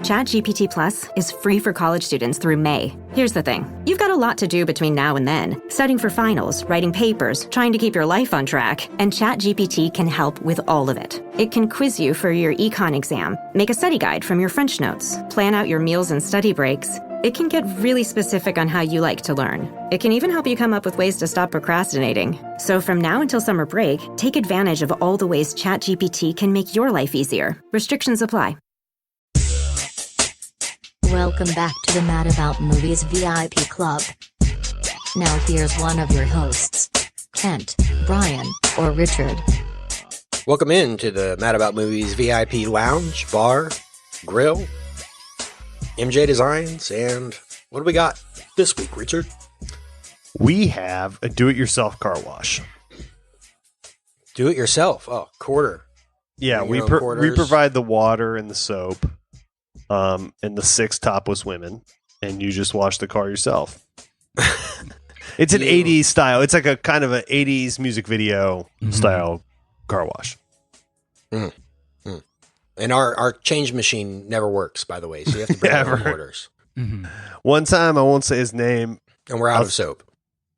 ChatGPT Plus is free for college students through May. Here's the thing. You've got a lot to do between now and then. Studying for finals, writing papers, trying to keep your life on track, and ChatGPT can help with all of it. It can quiz you for your econ exam, make a study guide from your French notes, plan out your meals and study breaks. It can get really specific on how you like to learn. It can even help you come up with ways to stop procrastinating. So from now until summer break, take advantage of all the ways ChatGPT can make your life easier. Restrictions apply. Welcome back to the Mad About Movies VIP Club. Now here's one of your hosts, Kent, Brian, or Richard. Welcome in to the Mad About Movies VIP Lounge, Bar, Grill, MJ Designs, and what do we got this week, Richard? We have a do-it-yourself car wash. Do it yourself. Oh, quarter. Yeah, we provide the water and the soap, and the 6 topless women, and you just wash the car yourself. It's an 80s style. It's like a kind of an 80s music video style car wash. Mm-hmm. And our change machine never works, by the way, so you have to bring your own orders. Mm-hmm. One time, I won't say his name. And we're out of soap.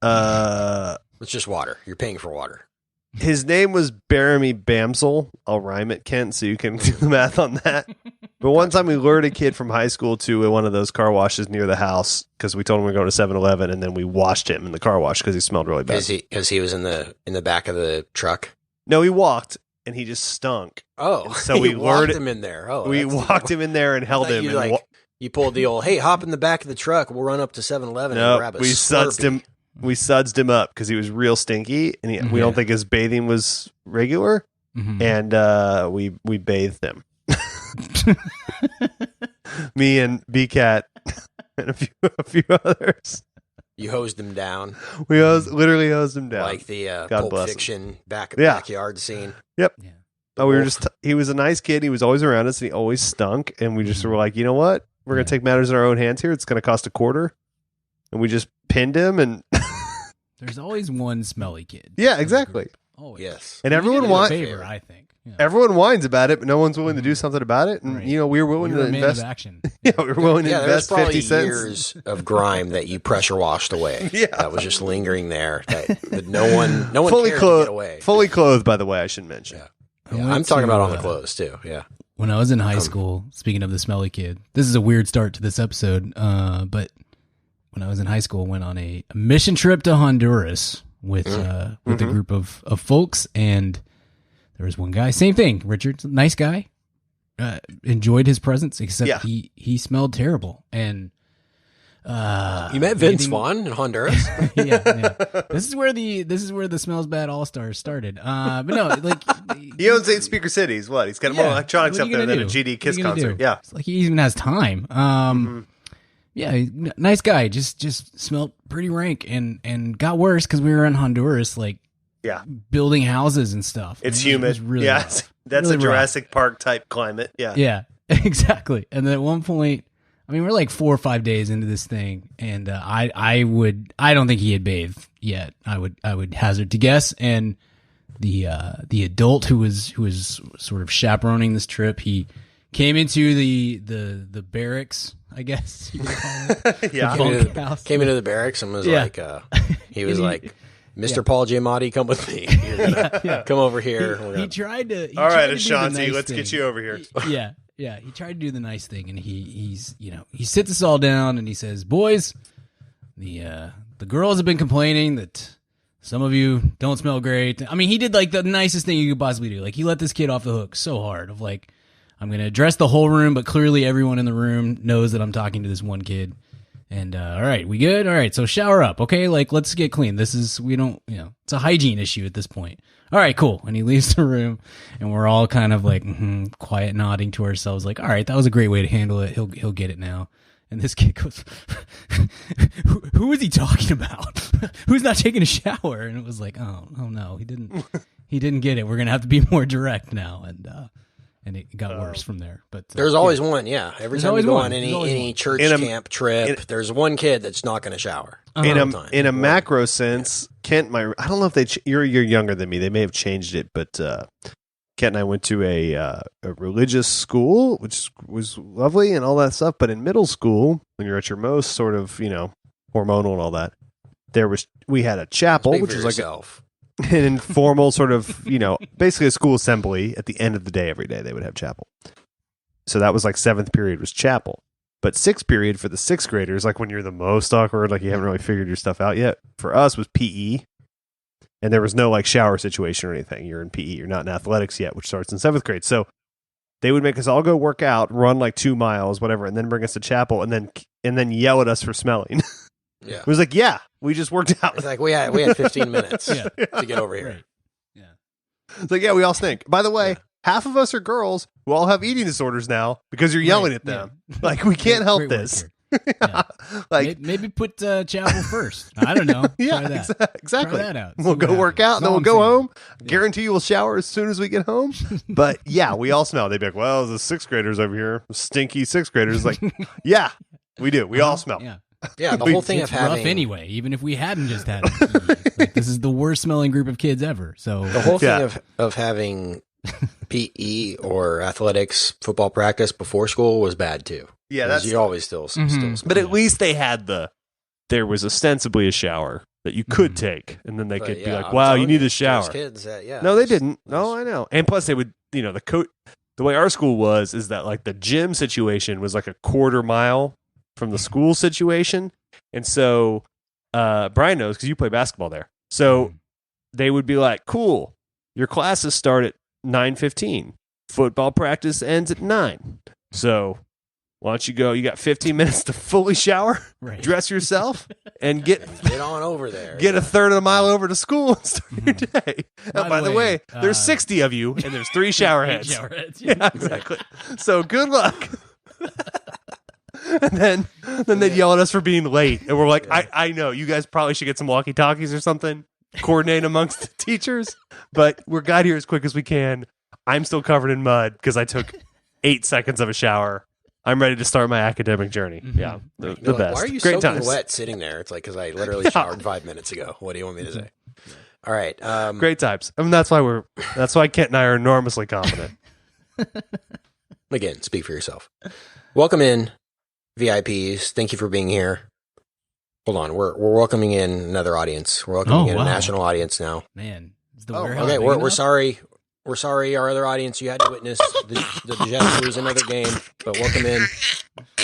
It's just water. You're paying for water. His name was Baramy Bamsel. I'll rhyme it, Kent, so you can do the math on that. But one time we lured a kid from high school to one of those car washes near the house because we told him we were going to 7-Eleven, and then we washed him in the car wash because he smelled really bad. Because he was in the back of the truck? No, he walked, and he just stunk. Oh, so we walked him in there. Oh, we walked him in there and held him. You pulled the old, hey, hop in the back of the truck. We'll run up to 7-Eleven and grab a Slurpee. We sudsed him up because he was real stinky, and we don't think his bathing was regular, and we bathed him. Me and B-Cat and a few others. You hosed him down. We literally hosed him down. Like the Pulp Fiction backyard scene. Yep. Yeah. Oh, he was a nice kid. He was always around us, and he always stunk. And we just were like, you know what? We're going to take matters in our own hands here. It's going to cost $0.25. And we just pinned him. And there's always one smelly kid. Yeah, exactly. Always. Yes. And everyone wants favor, I think. Yeah. Everyone whines about it, but no one's willing to do something about it. And we were willing to invest. Action. Yeah, we were willing to invest 50 cents. Years of grime that you pressure washed away. Yeah, that was just lingering there. That no one fully cared clothed, to get away. Fully clothed, by the way, I should mention. Yeah, I'm talking about on the clothes too. Yeah. When I was in high school, speaking of the smelly kid, this is a weird start to this episode. But when I was in high school, I went on a mission trip to Honduras with a group of folks, and there was one guy, same thing, Richard, nice guy, enjoyed his presence, except he smelled terrible. And you met Vince Vaughn in Honduras. yeah. This is where the Smells Bad All Stars started. But no, like he owns 8 Speaker Cities. What? He's got more electronics up there than a GD Kiss concert. Yeah, it's like he even has time. Yeah, nice guy. Just smelled pretty rank, and got worse because we were in Honduras, like building houses and stuff. It's humid. It really that's really a Jurassic Park type climate. Yeah, exactly. And then at one point, I mean, we're like 4 or 5 days into this thing, and I don't think he had bathed yet. I would hazard to guess. And the adult who was sort of chaperoning this trip, he came into the barracks, I guess you could call it. Came into the barracks and was like, he was like, Mr. Paul Giamatti, come with me. You're gonna come over here. He tried to. All right, Ashanti, let's get you over here. Yeah, he tried to do the nice thing, and he sits us all down and he says, "Boys, the girls have been complaining that some of you don't smell great." I mean, he did like the nicest thing you could possibly do. Like, he let this kid off the hook so hard of like, I'm going to address the whole room, but clearly everyone in the room knows that I'm talking to this one kid. And all right, we good? All right, so shower up, okay? Like, let's get clean. It's a hygiene issue at this point. All right, cool. And he leaves the room, and we're all kind of like quiet, nodding to ourselves, like, all right, that was a great way to handle it. He'll get it now. And this kid goes, who is he talking about? Who's not taking a shower? And it was like, oh no, he didn't get it. We're gonna have to be more direct now. And it got worse from there. But there's always one, Every time you go on any church camp trip, there's one kid that's not going to shower. In a macro sense, Kent, I don't know if you're younger than me. They may have changed it, but Kent and I went to a religious school, which was lovely and all that stuff. But in middle school, when you're at your most sort of, hormonal and all that, we had a chapel, which is like an informal sort of, basically a school assembly at the end of the day. Every day they would have chapel. So that was like 7th period was chapel. But 6th period for the 6th graders, like when you're the most awkward, like you haven't really figured your stuff out yet, for us was PE. And there was no like shower situation or anything. You're in PE. You're not in athletics yet, which starts in 7th grade. So they would make us all go work out, run like 2 miles, whatever, and then bring us to chapel and then yell at us for smelling. Yeah. It was like, yeah, we just worked out. It's like we had 15 minutes to get over here. Right. Yeah. It's like, yeah, we all stink. By the way, half of us are girls who all have eating disorders now because you're yelling at them. Yeah. Like, we can't help this. Yeah. Like maybe put chapel first. I don't know. Yeah, Try that. exactly. Try that out. We'll go work out, and then we'll go home. Guarantee you will shower as soon as we get home. But yeah, we all smell. They'd be like, well, the 6th graders over here, stinky 6th graders. Like, yeah, we do. We all smell. Yeah. Yeah, the whole thing it's of having rough anyway. Even if we hadn't just had it, like, this is the worst smelling group of kids ever. So the whole thing of having PE or athletics football practice before school was bad too. Yeah, that's you always still smell. But at least they had there was ostensibly a shower that you could take, and then they could be like, "Wow, you need a shower." Kids, no, they didn't. No, I know. And plus, they would, the way our school was is that like the gym situation was like a quarter mile from the school situation, and so Brian knows because you play basketball there. So they would be like, "Cool, your classes start at 9:15. Football practice ends at 9. So why don't you go? You got 15 minutes to fully shower, dress yourself, and get on over there. Get a third of the mile over to school and start your day." By the way, there's 60 of you, and there's 3 shower heads. Yeah, exactly. So good luck. And then they'd yell at us for being late, and we're like, I know you guys probably should get some walkie-talkies or something, coordinate amongst the teachers, but we got here as quick as we can. I'm still covered in mud because I took 8 seconds of a shower. I'm ready to start my academic journey. Yeah, the best. Why are you Great soaking times. wet sitting there? It's like, because I literally showered 5 minutes ago. What do you want me to say? All right. Great times. I mean, that's why Kent and I are enormously confident. Again, speak for yourself. Welcome in, VIPs. Thank you for being here. Hold on, we're welcoming in another audience. We're welcoming in a national audience now. Man, is the okay, we're sorry. We're sorry, our other audience. You had to witness the Jets lose another game, but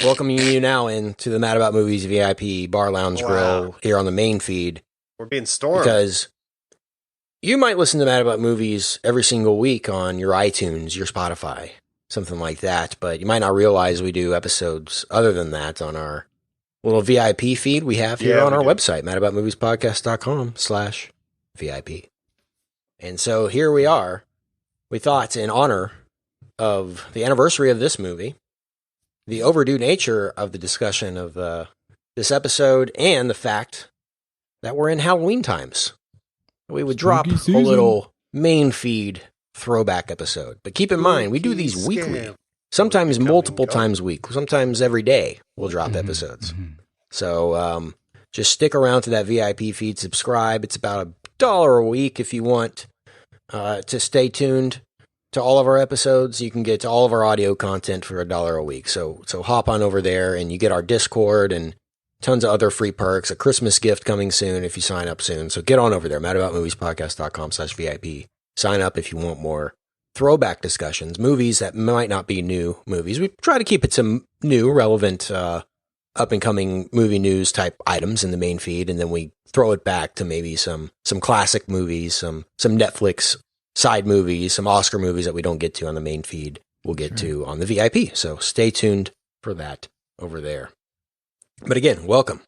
welcoming you now into the Mad About Movies VIP Bar Lounge Grill here on the main feed. We're being stormed because you might listen to Mad About Movies every single week on your iTunes, your Spotify, something like that, but you might not realize we do episodes other than that on our little VIP feed we have here on our website, madaboutmoviespodcast.com/VIP. And so here we are. We thought, in honor of the anniversary of this movie, the overdue nature of the discussion of this episode, and the fact that we're in Halloween times, we would drop a little main feed throwback episode. But keep in mind, we do these weekly, sometimes multiple times a week, sometimes every day we'll drop episodes. So just stick around to that VIP feed, subscribe. It's about $1 a week if you want to stay tuned to all of our episodes. You can get to all of our audio content for $1 a week. So hop on over there, and you get our Discord and tons of other free perks, a Christmas gift coming soon if you sign up soon. So get on over there, madaboutmoviespodcast.com/VIP. Sign up if you want more throwback discussions, movies that might not be new movies. We try to keep it some new, relevant, up-and-coming movie news type items in the main feed, and then we throw it back to maybe some classic movies, some Netflix side movies, some Oscar movies that we don't get to on the main feed. We'll get to on the VIP. So stay tuned for that over there. But again, welcome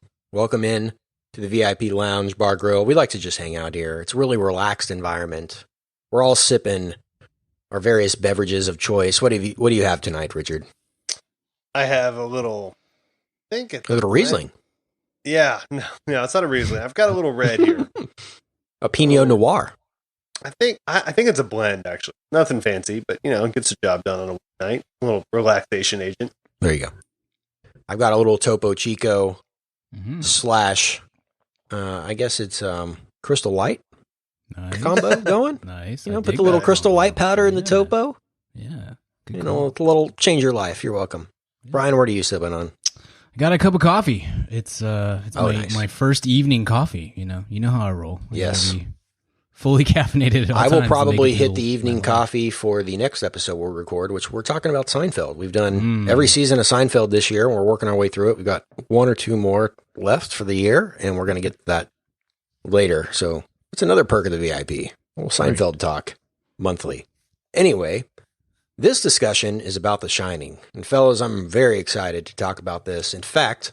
in to the VIP Lounge Bar Grill. We like to just hang out here. It's a really relaxed environment. We're all sipping our various beverages of choice. What do you have tonight, Richard? I have a little. I think it's a little Riesling. Yeah, no, it's not a Riesling. I've got a little red here. A Pinot Noir. I think it's a blend, actually. Nothing fancy, but it gets the job done on a weeknight. A little relaxation agent. There you go. I've got a little Topo Chico / I guess it's Crystal Light. combo going. Nice. You know, put the little crystal light powder in the topo. Yeah. Good call. A little change your life. You're welcome. Yeah. Brian, what are you sipping on? I got a cup of coffee. It's nice. my first evening coffee. You know how I roll. Yes. Fully caffeinated at all I will times probably hit the evening coffee for the next episode we'll record, which we're talking about Seinfeld. We've done every season of Seinfeld this year, and we're working our way through it. We've got 1 or 2 more left for the year, and we're going to get to that later. So it's another perk of the VIP. A little Seinfeld talk monthly. Anyway, this discussion is about The Shining. And fellas, I'm very excited to talk about this. In fact,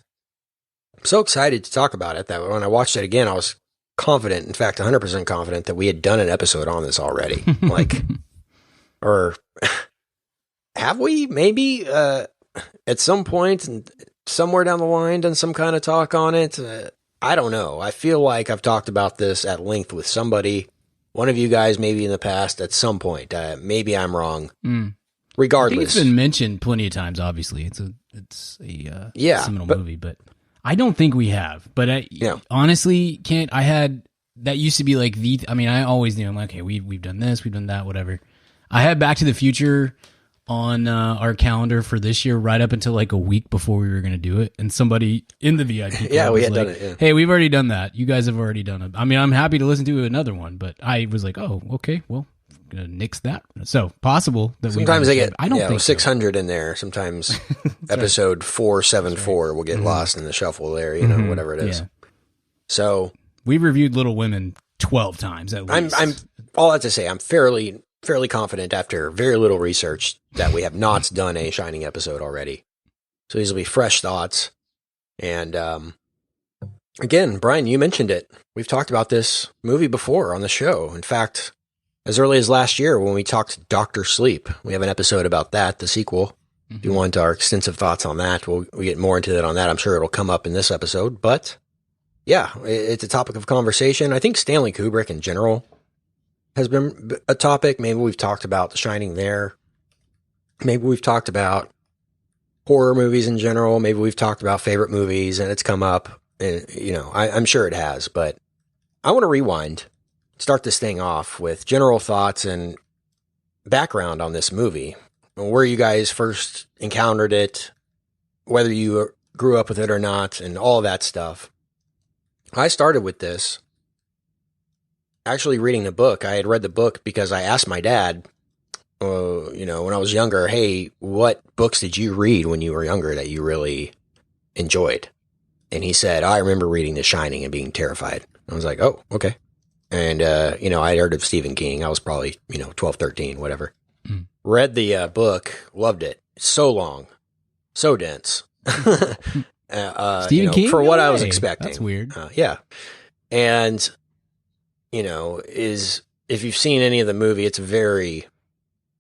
I'm so excited to talk about it that when I watched it again, I was confident, in fact, 100% confident that we had done an episode on this already. Or have we maybe at some point and somewhere down the line done some kind of talk on it? I don't know. I feel like I've talked about this at length with somebody, one of you guys maybe in the past at some point. Maybe I'm wrong. Regardless. I think it's been mentioned plenty of times, obviously. It's a seminal movie, but I don't think we have, but honestly, that used to be like I always knew, I'm like, okay, we've done this, we've done that, whatever. I had Back to the Future on our calendar for this year right up until like a week before we were going to do it. And somebody in the VIP club we had like, done it. Yeah. Hey, we've already done that. You guys have already done it. I mean, I'm happy to listen to another one, but I was like, oh, okay, well, gonna nix that. So possible that sometimes they get, I don't think 600 in there. Sometimes episode 474 will get lost in the shuffle there, whatever it is. Yeah. So we reviewed Little Women 12 times at least. I'm all that to say, I'm fairly confident after very little research that we have not done a Shining episode already. So these will be fresh thoughts. And again, Brian, you mentioned it. We've talked about this movie before on the show. In fact, as early as last year when we talked Dr. Sleep, we have an episode about that, the sequel. If you want our extensive thoughts on that, we'll get more into it on that. I'm sure it'll come up in this episode. But yeah, it's a topic of conversation. I think Stanley Kubrick in general has been a topic. Maybe we've talked about The Shining there. Maybe we've talked about horror movies in general. Maybe we've talked about favorite movies and it's come up. And, I'm sure it has. But I want to rewind. Start this thing off with general thoughts and background on this movie, where you guys first encountered it, whether you grew up with it or not, and all of that stuff. I started with this actually reading the book. I had read the book because I asked my dad, when I was younger, hey, what books did you read when you were younger that you really enjoyed? And he said, I remember reading The Shining and being terrified. I was like, oh, okay. And, I'd heard of Stephen King. I was probably, 12, 13, whatever. Read the book, loved it. So long, so dense. Stephen King? For what I was expecting. That's weird. Yeah. And, if you've seen any of the movie,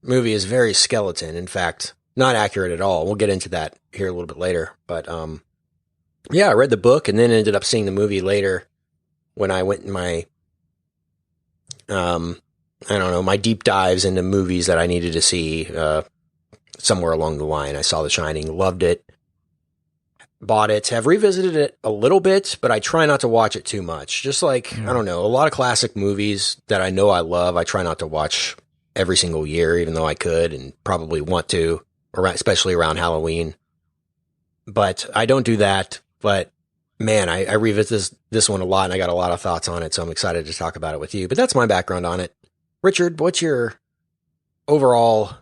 movie is very skeleton. In fact, not accurate at all. We'll get into that here a little bit later. But, I read the book and then ended up seeing the movie later when I went in my my deep dives into movies that I needed to see somewhere along the line. I saw The Shining, loved it, bought it, have revisited it a little bit, but I try not to watch it too much. Just like, I don't know, a lot of classic movies that I know I love, I try not to watch every single year, even though I could and probably want to, especially around Halloween. But I don't do that. But man, I revisit this one a lot, and I got a lot of thoughts on it, so I'm excited to talk about it with you. But that's my background on it. Richard, what's your overall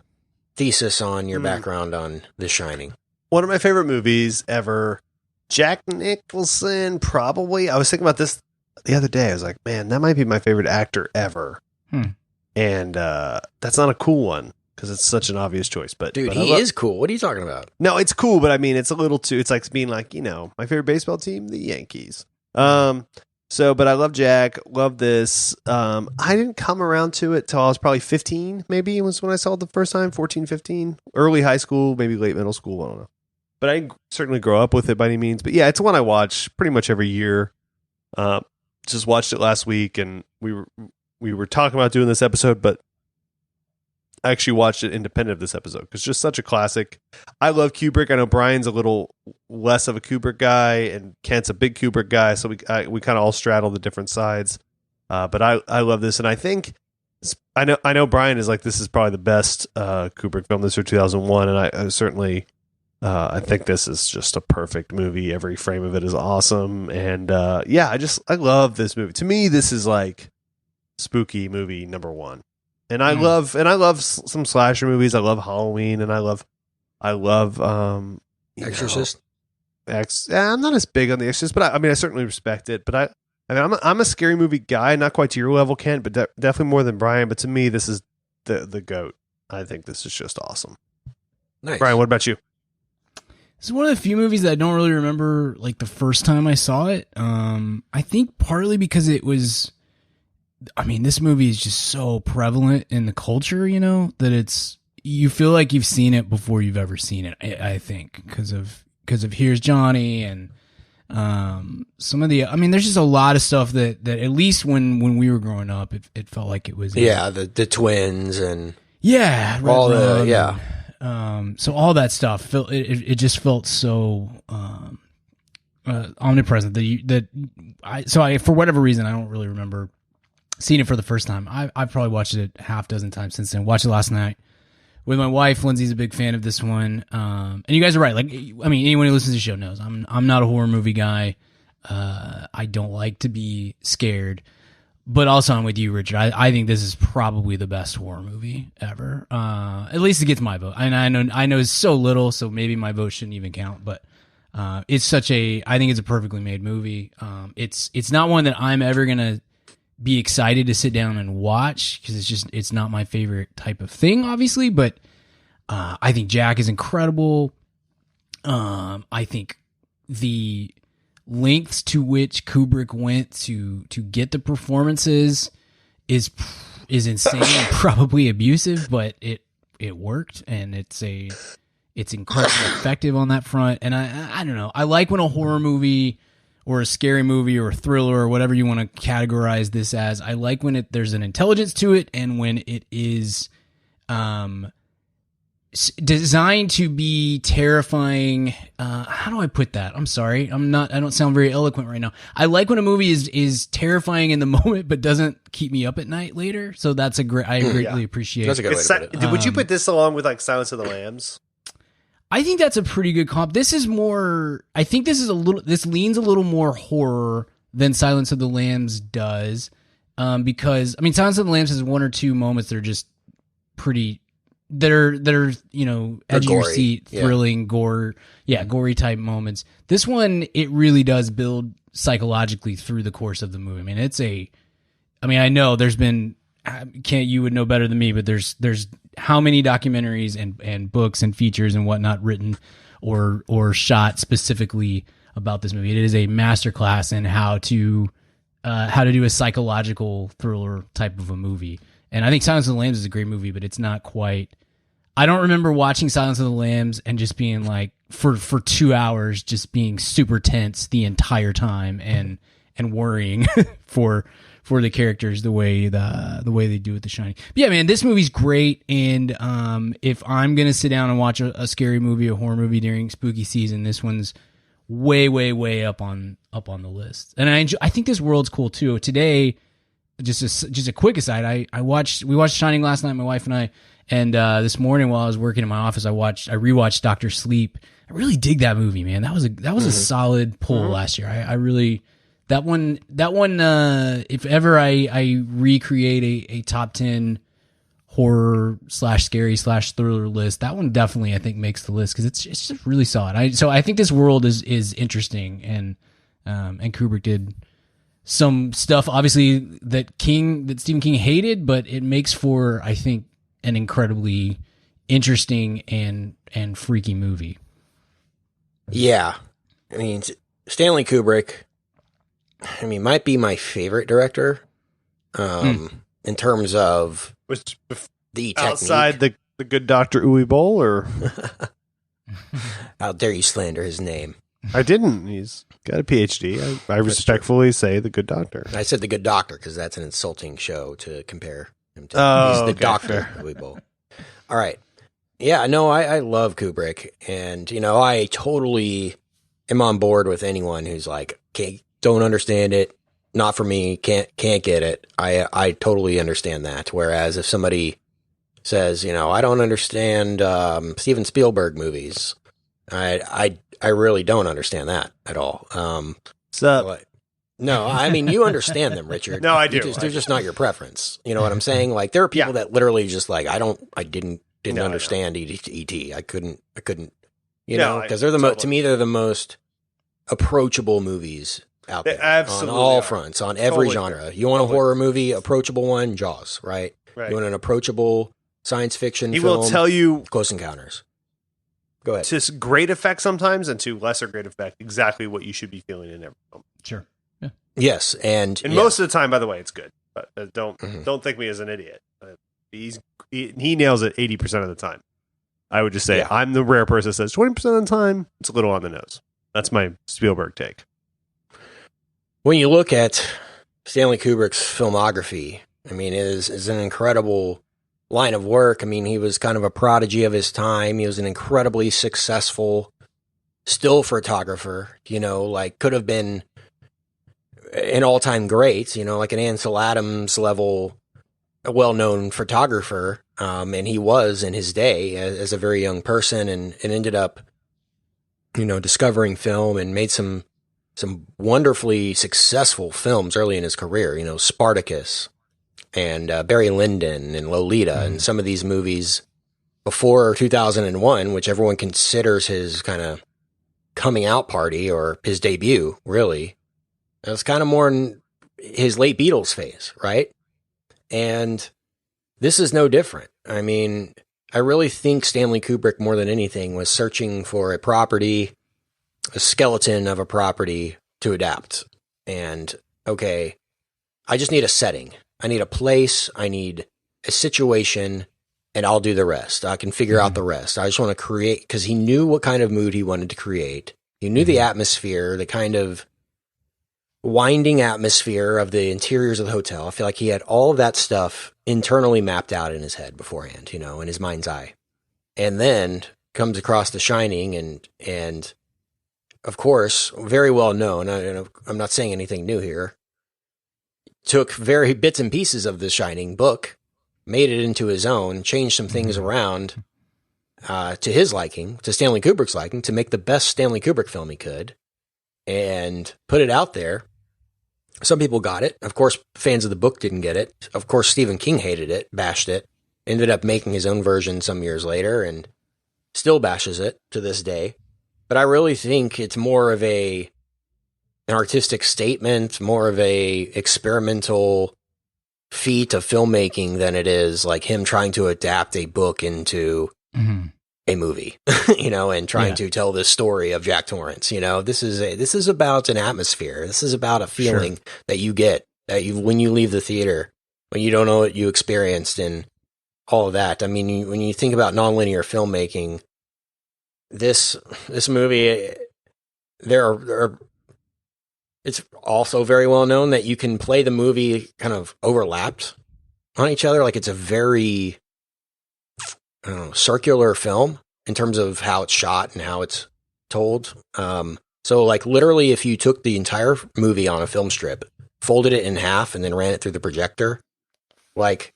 thesis on your background on The Shining? One of my favorite movies ever. Jack Nicholson, probably. I was thinking about this the other day. I was like, man, that might be my favorite actor ever. And that's not a cool one because it's such an obvious choice. But he is cool. What are you talking about? No, it's cool, but I mean, it's a little too. It's like being like, my favorite baseball team, the Yankees. But I love Jack. Love this. I didn't come around to it till I was probably 15. Maybe it was when I saw it the first time. 14, 15, early high school, maybe late middle school. I don't know. But I didn't certainly grow up with it by any means. But yeah, it's one I watch pretty much every year. Just watched it last week, and we were talking about doing this episode, but I actually watched it independent of this episode because it's just such a classic. I love Kubrick. I know Brian's a little less of a Kubrick guy, and Kent's a big Kubrick guy, so we kind of all straddle the different sides. But I love this, and I think I know Brian is like, this is probably the best Kubrick film this year, 2001, and I certainly I think this is just a perfect movie. Every frame of it is awesome, and I love this movie. To me, this is like spooky movie number one. And I love some slasher movies. I love Halloween, and I love Exorcist. I'm not as big on the Exorcist, but I certainly respect it. But I'm a scary movie guy, not quite to your level, Kent, but definitely more than Brian. But to me, this is the GOAT. I think this is just awesome. Nice. Brian, what about you? This is one of the few movies that I don't really remember like the first time I saw it. I think partly because it was, this movie is just so prevalent in the culture, that you feel like you've seen it before you've ever seen it. I think because of Here's Johnny and some of the, there's just a lot of stuff that at least when we were growing up, it felt like it was the twins and all so all that stuff felt it just felt so omnipresent that I for whatever reason I don't really remember seeing it for the first time. I've probably watched it a half dozen times since then. Watched it last night with my wife. Lindsay's a big fan of this one. And you guys are right. Like, anyone who listens to the show knows I'm not a horror movie guy. I don't like to be scared, but also I'm with you, Richard. I think this is probably the best horror movie ever. At least it gets my vote. And I know it's so little, so maybe my vote shouldn't even count, but I think it's a perfectly made movie. It's not one that I'm ever going to be excited to sit down and watch because it's not my favorite type of thing, obviously, but I think Jack is incredible. I think the lengths to which Kubrick went to get the performances is insane and probably abusive, but it worked, and it's incredibly effective on that front. And I don't know, I like when a horror movie or a scary movie or a thriller or whatever you want to categorize this as, I like when there's an intelligence to it and when it is designed to be terrifying. How do I put that? I'm sorry. I don't sound very eloquent right now. I like when a movie is terrifying in the moment but doesn't keep me up at night later. So I greatly appreciate. That's a good way to put it. Would you put this along with like Silence of the Lambs? I think that's a pretty good comp. This is more, I think this leans a little more horror than Silence of the Lambs does. Because Silence of the Lambs has one or two moments that are just pretty, that are edge of your seat, thrilling, gory type moments. This one, it really does build psychologically through the course of the movie. I know there's been, you would know better than me, but there's how many documentaries and books and features and whatnot written or shot specifically about this movie. It is a masterclass in how to do a psychological thriller type of a movie. And I think Silence of the Lambs is a great movie, but it's not quite. I don't remember watching Silence of the Lambs and just being like for 2 hours just being super tense the entire time and worrying for the characters the way they do with The Shining. But yeah, man, this movie's great. And if I'm gonna sit down and watch a scary movie, a horror movie during spooky season, this one's way, way, way up on the list. And I think this world's cool too. Today, just a quick aside, we watched Shining last night, my wife and I, and this morning while I was working in my office, I rewatched Dr. Sleep. I really dig that movie, man. That was a solid pull last year. I really. That one. If ever I recreate a top 10 horror / scary / thriller list, that one definitely I think makes the list because it's just really solid. So I think this world is interesting, and Kubrick did some stuff obviously that Stephen King hated, but it makes for, I think, an incredibly interesting and freaky movie. Yeah, Stanley Kubrick. Might be my favorite director in terms of the outside technique. the good Dr. Uwe Boll, or How dare you slander his name? I didn't. He's got a PhD. I respectfully say the good doctor. I said the good doctor because that's an insulting show to compare him to. Oh, he's the doctor, Uwe Boll. All right. Yeah, no, I love Kubrick, and I totally am on board with anyone who's like, okay, don't understand it. not for me, can't get it. I totally understand that. Whereas if somebody says, I don't understand Steven Spielberg movies, I really don't understand that at all. No, I mean, you understand them, Richard. No, I do. They're just not your preference. You know what I'm saying? Like, there are people that literally just like, I didn't understand E.T. I couldn't, because they're to me, they're the most approachable movies out there. Absolutely on all fronts, on every genre. You want a horror movie, approachable one, Jaws, right? You want an approachable science fiction film, will tell you Close Encounters. Go ahead. To great effect sometimes, and to lesser great effect, exactly what you should be feeling in every film. Sure. Yeah. Yes, and most of the time, by the way, it's good. But don't think me as an idiot. He nails it 80% of the time. I would just say I'm the rare person that says 20% of the time it's a little on the nose. That's my Spielberg take. When you look at Stanley Kubrick's filmography, I mean, it is an incredible line of work. I mean, he was kind of a prodigy of his time. He was an incredibly successful still photographer, could have been an all-time great, like an Ansel Adams level, a well-known photographer. And he was in his day as a very young person and ended up, discovering film and made some wonderfully successful films early in his career, Spartacus and Barry Lyndon and Lolita and some of these movies before 2001, which everyone considers his kind of coming out party or his debut, really. It was kind of more in his late Beatles phase, right? And this is no different. I mean, I really think Stanley Kubrick, more than anything, was searching for a property, a skeleton of a property to adapt. And, okay, I just need a setting. I need a place. I need a situation, and I'll do the rest. I can figure out the rest. I just want to create, because he knew what kind of mood he wanted to create. He knew the atmosphere, the kind of winding atmosphere of the interiors of the hotel. I feel like he had all of that stuff internally mapped out in his head beforehand, in his mind's eye. And then comes across The Shining and of course, very well known. I'm not saying anything new here. Took very bits and pieces of The Shining book, made it into his own, changed some things around to his liking, to Stanley Kubrick's liking, to make the best Stanley Kubrick film he could, and put it out there. Some people got it. Of course, fans of the book didn't get it. Of course, Stephen King hated it, bashed it, ended up making his own version some years later, and still bashes it to this day. But I really think it's more of an artistic statement, more of a experimental feat of filmmaking than it is like him trying to adapt a book into a movie, and trying to tell this story of Jack Torrance. This is about an atmosphere. This is about a feeling that you get when you leave the theater, when you don't know what you experienced and all of that. I mean, when you think about nonlinear filmmaking, this movie, it's also very well known that you can play the movie kind of overlapped on each other. Like it's a very, circular film in terms of how it's shot and how it's told. So like literally if you took the entire movie on a film strip, folded it in half and then ran it through the projector, like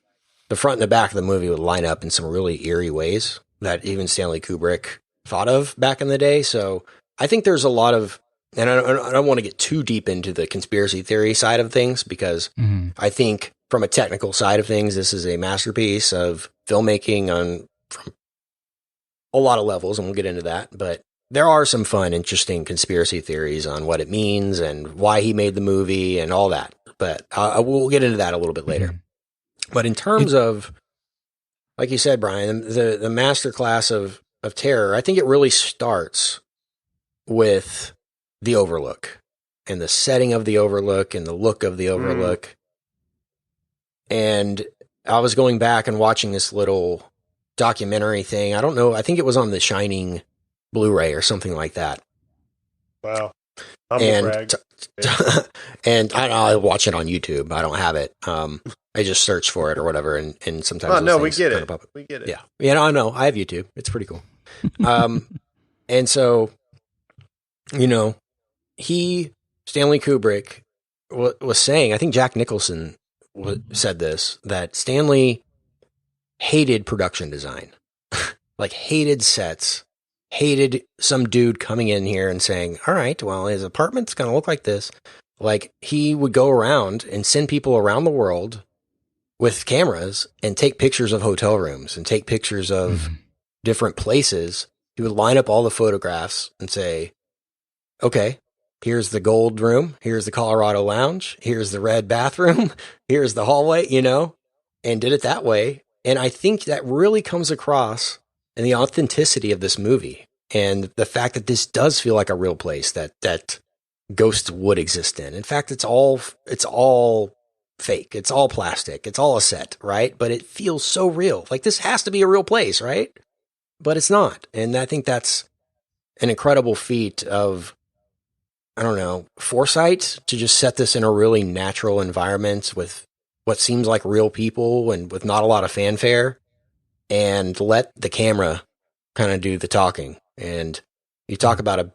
the front and the back of the movie would line up in some really eerie ways that even Stanley Kubrick thought of back in the day. So I think there's a lot of, and I don't want to get too deep into the conspiracy theory side of things because I think from a technical side of things, this is a masterpiece of filmmaking from a lot of levels, and we'll get into that. But there are some fun, interesting conspiracy theories on what it means and why he made the movie and all that. But we'll get into that a little bit later. But in terms of, like you said, Brian, the masterclass of terror, I think it really starts with the Overlook and the setting of the Overlook and the look of the Overlook. And I was going back and watching this little documentary thing. I don't know. I think it was on the Shining Blu-ray or something like that. Wow. And I watch it on YouTube. I don't have it. I just search for it or whatever. And sometimes we get it. We get it. Yeah. Yeah. I know. I have YouTube. It's pretty cool. And so, Stanley Kubrick was saying, I think Jack Nicholson said this, that Stanley hated production design, like hated sets, hated some dude coming in here and saying, all right, well, his apartment's going to look like this. Like, he would go around and send people around the world with cameras and take pictures of hotel rooms and take pictures of different places. He would line up all the photographs and say, okay, here's the gold room. Here's the Colorado lounge. Here's the red bathroom. Here's the hallway, and did it that way. And I think that really comes across in the authenticity of this movie and the fact that this does feel like a real place that ghosts would exist in. In fact, it's all fake. It's all plastic. It's all a set, right? But it feels so real. Like, this has to be a real place, right? But it's not. And I think that's an incredible feat of, I don't know, foresight to just set this in a really natural environment with what seems like real people and with not a lot of fanfare, and let the camera kind of do the talking. And you talk about a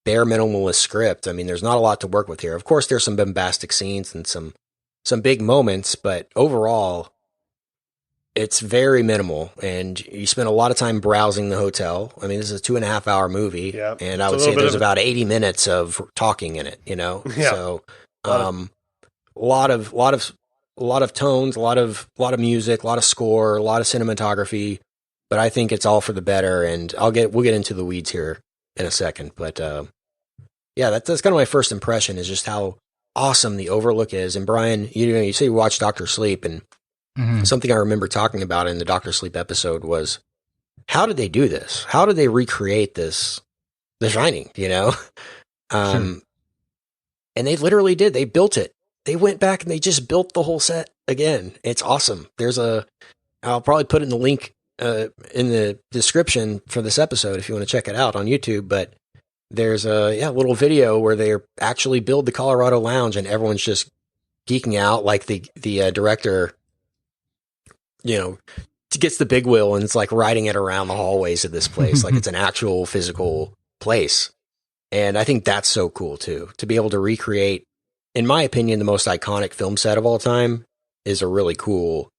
bare minimalist script. I mean, there's not a lot to work with here. Of course, there's some bombastic scenes and some big moments, but overall, it's very minimal. And you spend a lot of time browsing the hotel. I mean, this is a 2.5 hour movie, and I would say there's about 80 minutes of talking in it. Yeah. So, a lot of tones, a lot of music, a lot of score, a lot of cinematography. But I think it's all for the better. And we'll get into the weeds here in a second. But that's kind of my first impression, is just how awesome the Overlook is. And Brian, you say you watched Dr. Sleep, and something I remember talking about in the Dr. Sleep episode was, how did they do this? How did they recreate this, The Shining, And they literally did. They built it. They went back and they just built the whole set again. It's awesome. I'll probably put in the link in the description for this episode if you want to check it out on YouTube, but there's a little video where they actually build the Colorado Lounge and everyone's just geeking out, like the director, gets the big wheel and it's like riding it around the hallways of this place. Like, it's an actual physical place. And I think that's so cool too, to be able to recreate, in my opinion, the most iconic film set of all time is a really cool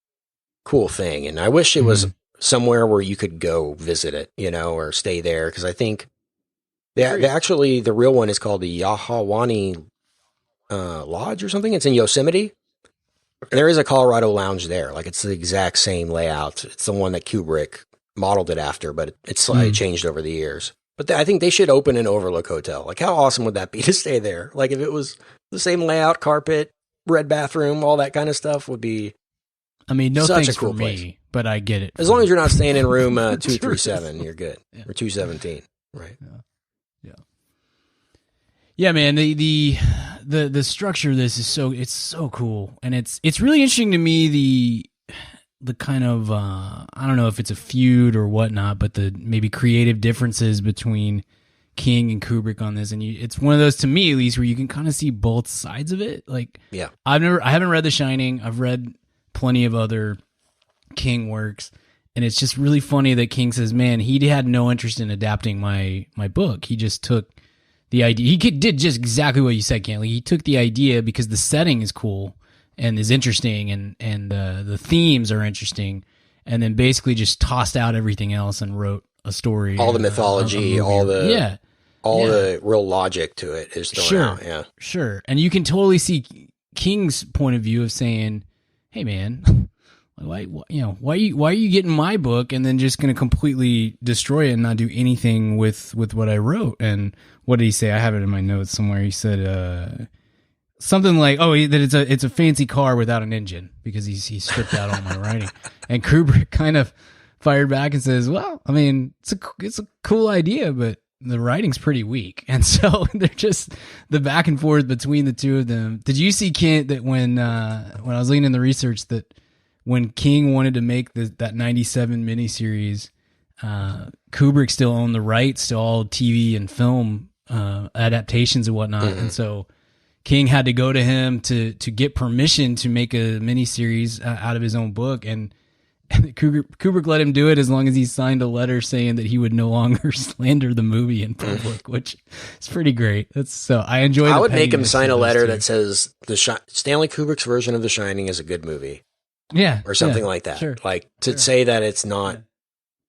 thing. And I wish it was somewhere where you could go visit it, or stay there. Cause I think the real one is called the Yahawani Lodge or something. It's in Yosemite. And there is a Colorado Lounge there. Like, it's the exact same layout. It's the one that Kubrick modeled it after, but it's slightly changed over the years. But I think they should open an Overlook hotel. Like, how awesome would that be to stay there? Like, if it was the same layout, carpet, red bathroom, all that kind of stuff would be. I mean, no thanks for me, but I get it. As long as you're not staying in room 237, you're good. Yeah. Or 217, right? Yeah, man. The structure of this is so cool, and it's really interesting to me. The kind of I don't know if it's a feud or whatnot, but the maybe creative differences between King and Kubrick on this, and it's one of those, to me at least, where you can kind of see both sides of it. Like, I haven't read The Shining. I've read plenty of other King works, and it's just really funny that King says, man, he had no interest in adapting my book. He just took the idea. He did just exactly what you said, Cantley. He took the idea because the setting is cool and is interesting, and the themes are interesting, and then basically just tossed out everything else and wrote a story. All the mythology, all the real logic to it is thrown out. Yeah, sure. And you can totally see King's point of view of saying, "Hey, man, why are you getting my book and then just going to completely destroy it and not do anything with what I wrote?" And what did he say? I have it in my notes somewhere. He said something like, that it's a fancy car without an engine, because he stripped out all my writing. And Kubrick kind of fired back and says, well, I mean, it's a cool idea, but the writing's pretty weak. And so they're just the back and forth between the two of them. Did you see, Kent, that when I was looking in the research, that when King wanted to make that 97 miniseries, Kubrick still owned the rights to all TV and film adaptations and whatnot. And so King had to go to him to get permission to make a miniseries out of his own book. And And Kubrick let him do it as long as he signed a letter saying that he would no longer slander the movie in public, which is pretty great. I enjoy. I would make him sign a letter that says Stanley Kubrick's version of The Shining is a good movie. Yeah, or something like that. Sure. Like to say that it's not,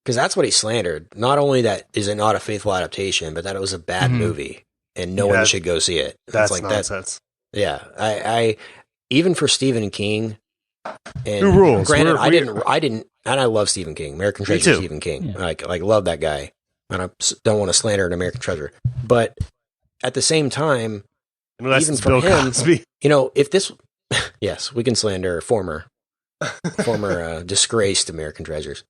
because that's what he slandered. Not only that is it not a faithful adaptation, but that it was a bad movie and no one should go see it. That's like nonsense. I even for Stephen King. And who rules? Granted, I didn't, and I love Stephen King. American Treasure, Stephen King. Yeah. Like love that guy, and I don't want to slander an American Treasure. But at the same time, unless even for him, Cosby. If this, yes, we can slander former disgraced American Treasures.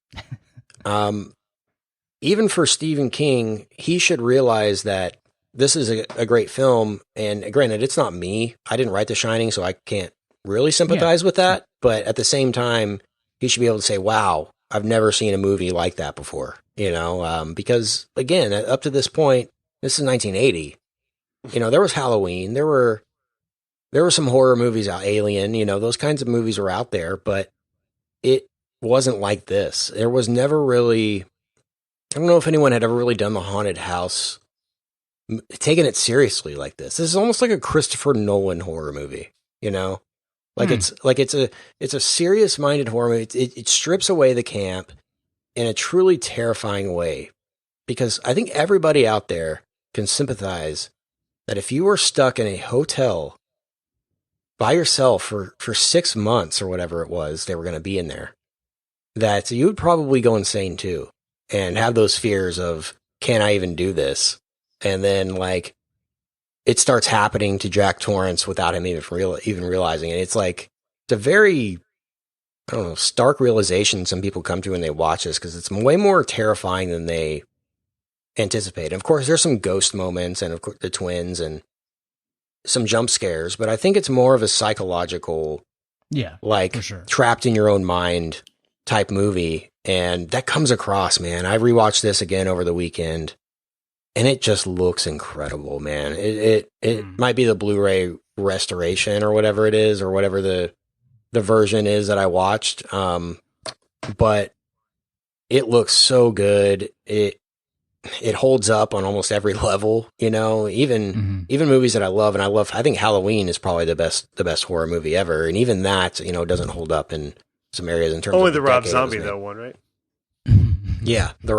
Even for Stephen King, he should realize that this is a great film. And granted, it's not me. I didn't write The Shining, so I can't really sympathize with that. But at the same time, he should be able to say, wow, I've never seen a movie like that before, because again, up to this point, this is 1980, there was Halloween, there were some horror movies out, Alien, those kinds of movies were out there, but it wasn't like this. There was never really, I don't know if anyone had ever really done the haunted house, taken it seriously like this. This is almost like a Christopher Nolan horror movie, it's a serious-minded horror movie. It strips away the camp in a truly terrifying way, because I think everybody out there can sympathize that if you were stuck in a hotel by yourself for 6 months or whatever it was they were going to be in there, that you would probably go insane too and have those fears of, can I even do this? And then it starts happening to Jack Torrance without him even realizing it. It's a very, I don't know, stark realization some people come to when they watch this, because it's way more terrifying than they anticipate. And of course, there's some ghost moments, and of course the twins, and some jump scares. But I think it's more of a psychological, for sure, trapped in your own mind type movie, and that comes across. Man, I rewatched this again over the weekend. And it just looks incredible, man. It might be the Blu-ray restoration or whatever it is, or whatever the version is that I watched. But it looks so good. It holds up on almost every level, even movies that I love. And I think Halloween is probably the best horror movie ever. And even that, doesn't hold up in some areas in terms of the Rob Zombie, that one, right? Yeah. The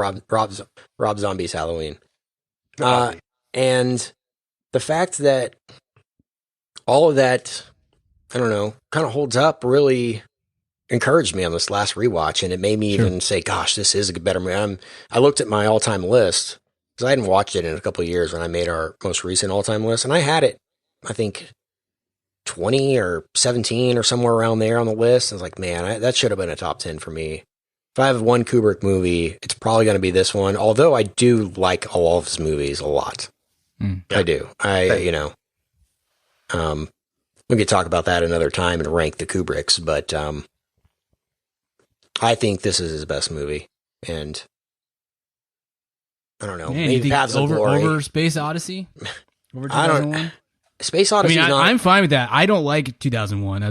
Rob Zombie's Halloween. And the fact that all of that, I don't know, kind of holds up really encouraged me on this last rewatch. And it made me even say, gosh, this is a better movie. I looked at my all-time list, because I hadn't watched it in a couple of years when I made our most recent all-time list. And I had it, I think, 20 or 17 or somewhere around there on the list. I was like, man, that should have been a top 10 for me. If I have one Kubrick movie, it's probably going to be this one. Although I do like all of his movies a lot. I do. We could talk about that another time and rank the Kubricks, but I think this is his best movie. And I don't know. Maybe Paths of Glory. Over Space Odyssey? Over 2001? Space Odyssey. I'm fine with that. I don't like 2001,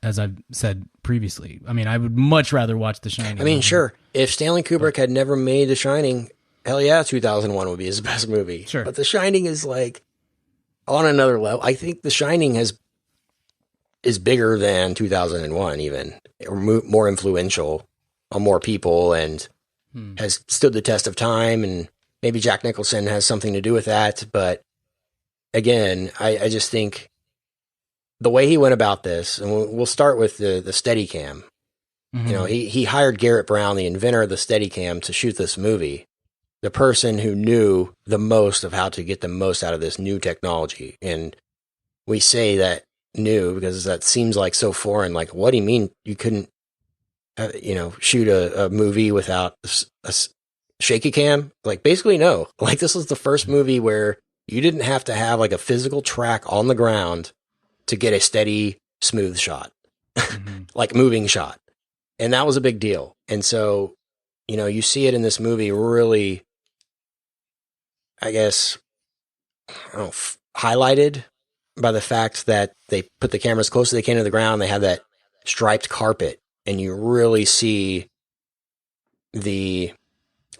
as I've said previously. I would much rather watch The Shining. Sure. If Stanley Kubrick had never made The Shining, hell yeah, 2001 would be his best movie. Sure. But The Shining is on another level. I think The Shining is bigger than 2001, even, or more influential on more people, and has stood the test of time. And maybe Jack Nicholson has something to do with that, but. Again, I just think the way he went about this, and we'll start with the Steadicam. He hired Garrett Brown, the inventor of the Steadicam, to shoot this movie. The person who knew the most of how to get the most out of this new technology. And we say that new because that seems like so foreign. Like, what do you mean you couldn't, shoot a movie without a shaky cam? Basically, no. This was the first movie where you didn't have to have a physical track on the ground to get a steady, smooth shot, moving shot. And that was a big deal. And so, you see it in this movie really, I guess, highlighted by the fact that they put the cameras close as they can to the ground. They have that striped carpet, and you really see the,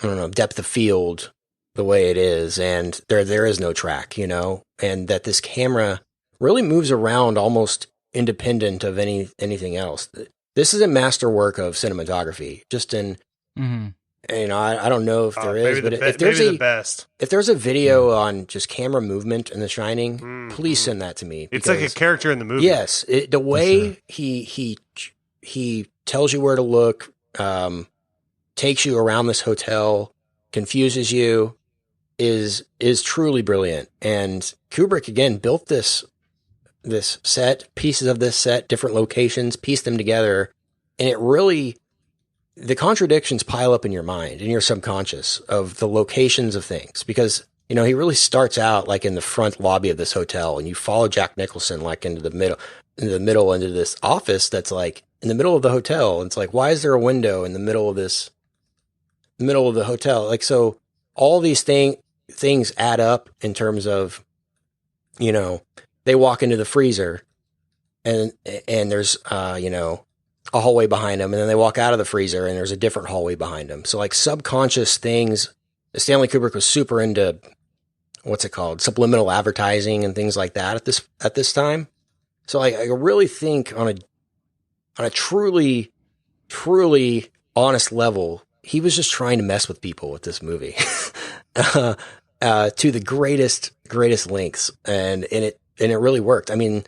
I don't know, depth of field the way it is, and there is no track, and that this camera really moves around almost independent of anything else. This is a masterwork of cinematography, just in, I don't know if there is, but if there's a video on just camera movement in The Shining, please send that to me. It's like a character in the movie. Yes. The way he tells you where to look, takes you around this hotel, confuses you, is truly brilliant. And Kubrick again built this set, pieces of this set, different locations, pieced them together, and it really, the contradictions pile up in your mind, in your subconscious, of the locations of things, because he really starts out like in the front lobby of this hotel, and you follow Jack Nicholson like into this office that's like in the middle of the hotel, and it's like, why is there a window in the middle of the hotel? Like, so all these things add up in terms of, they walk into the freezer and there's, a hallway behind them, and then they walk out of the freezer and there's a different hallway behind them. So like subconscious things, Stanley Kubrick was super into, what's it called? Subliminal advertising and things like that at this time. So I really think on a truly, truly honest level, he was just trying to mess with people with this movie to the greatest lengths. And it really worked. I mean,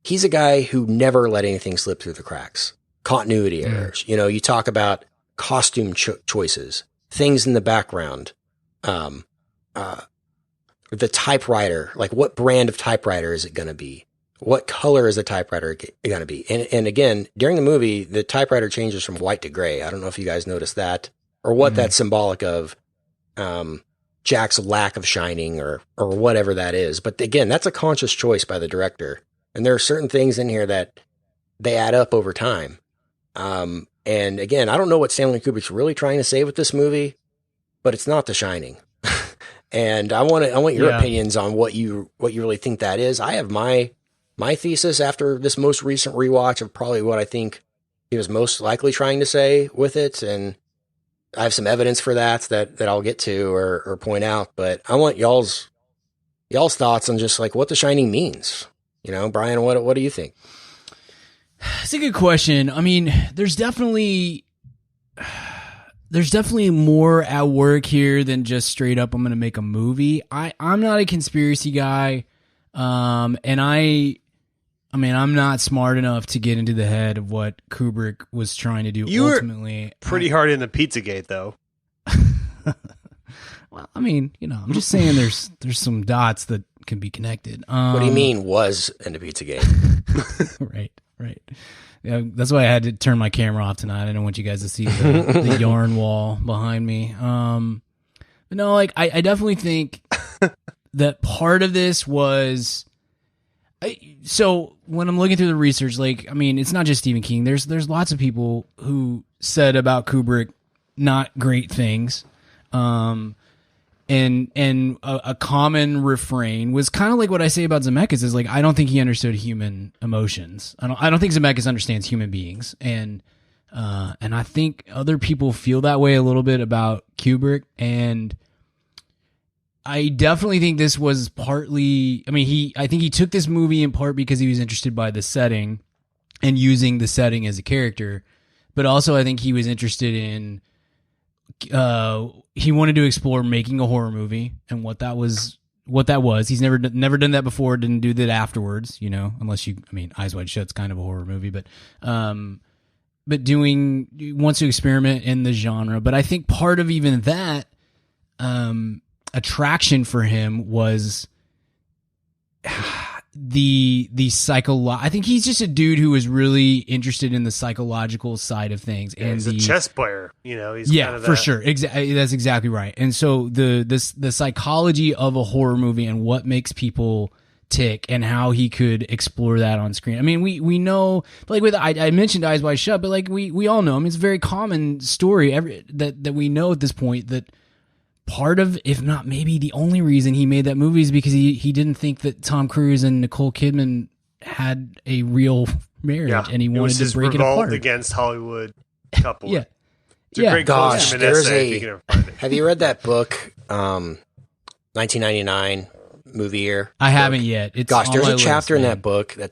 he's a guy who never let anything slip through the cracks. Continuity errors. You talk about costume choices, things in the background, the typewriter, like what brand of typewriter is it going to be? What color is the typewriter going to be? And again, during the movie, the typewriter changes from white to gray. I don't know if you guys noticed that, or what that's symbolic of, Jack's lack of shining or whatever that is. But again, that's a conscious choice by the director. And there are certain things in here that they add up over time. And again, I don't know what Stanley Kubrick's really trying to say with this movie, but it's not The Shining. And I want your opinions on what you really think that is. I have my thesis after this most recent rewatch of probably what I think he was most likely trying to say with it. And I have some evidence for that I'll get to or point out, but I want y'all's thoughts on just like what The Shining means. Brian, what do you think? It's a good question. I mean, there's definitely more at work here than just straight up, I'm going to make a movie. I'm not a conspiracy guy. And I'm not smart enough to get into the head of what Kubrick was trying to do ultimately. Were pretty hard in the Pizzagate, though. Well, I mean, I'm just saying there's some dots that can be connected. What do you mean was in the Pizzagate? Right. Yeah, that's why I had to turn my camera off tonight. I didn't want you guys to see the yarn wall behind me. But no, like I definitely think that part of this was. So when I'm looking through the research, like, I mean, it's not just Stephen King. There's lots of people who said about Kubrick not great things. And a common refrain was kind of like what I say about Zemeckis is like, I don't think he understood human emotions. I don't think Zemeckis understands human beings. And I think other people feel that way a little bit about Kubrick. And I definitely think this was partly, I think he took this movie in part because he was interested by the setting and using the setting as a character. But also I think he was interested in, he wanted to explore making a horror movie and what that was. He's never done that before. Didn't do that afterwards, unless Eyes Wide Shut's kind of a horror movie, but wants to experiment in the genre. But I think part of even that, attraction for him was the I think he's just a dude who was really interested in the psychological side of things. Yeah, and he's a chess player, he's yeah, kind of for sure. That's exactly right. And so the psychology of a horror movie and what makes people tick and how he could explore that on screen. I mean, we know, like with I mentioned Eyes Wide Shut, but like we all know. It's a very common story that we know at this point that part of, if not maybe the only reason he made that movie is because he didn't think that Tom Cruise and Nicole Kidman had a real marriage, and he wanted to break it apart against Hollywood couple. Yeah. It's a great gosh, Klosterman there's essay, if you can ever find it. Have you read that book, 1999 movie year? I haven't yet. It's gosh, there's on a my chapter list, in man. that book that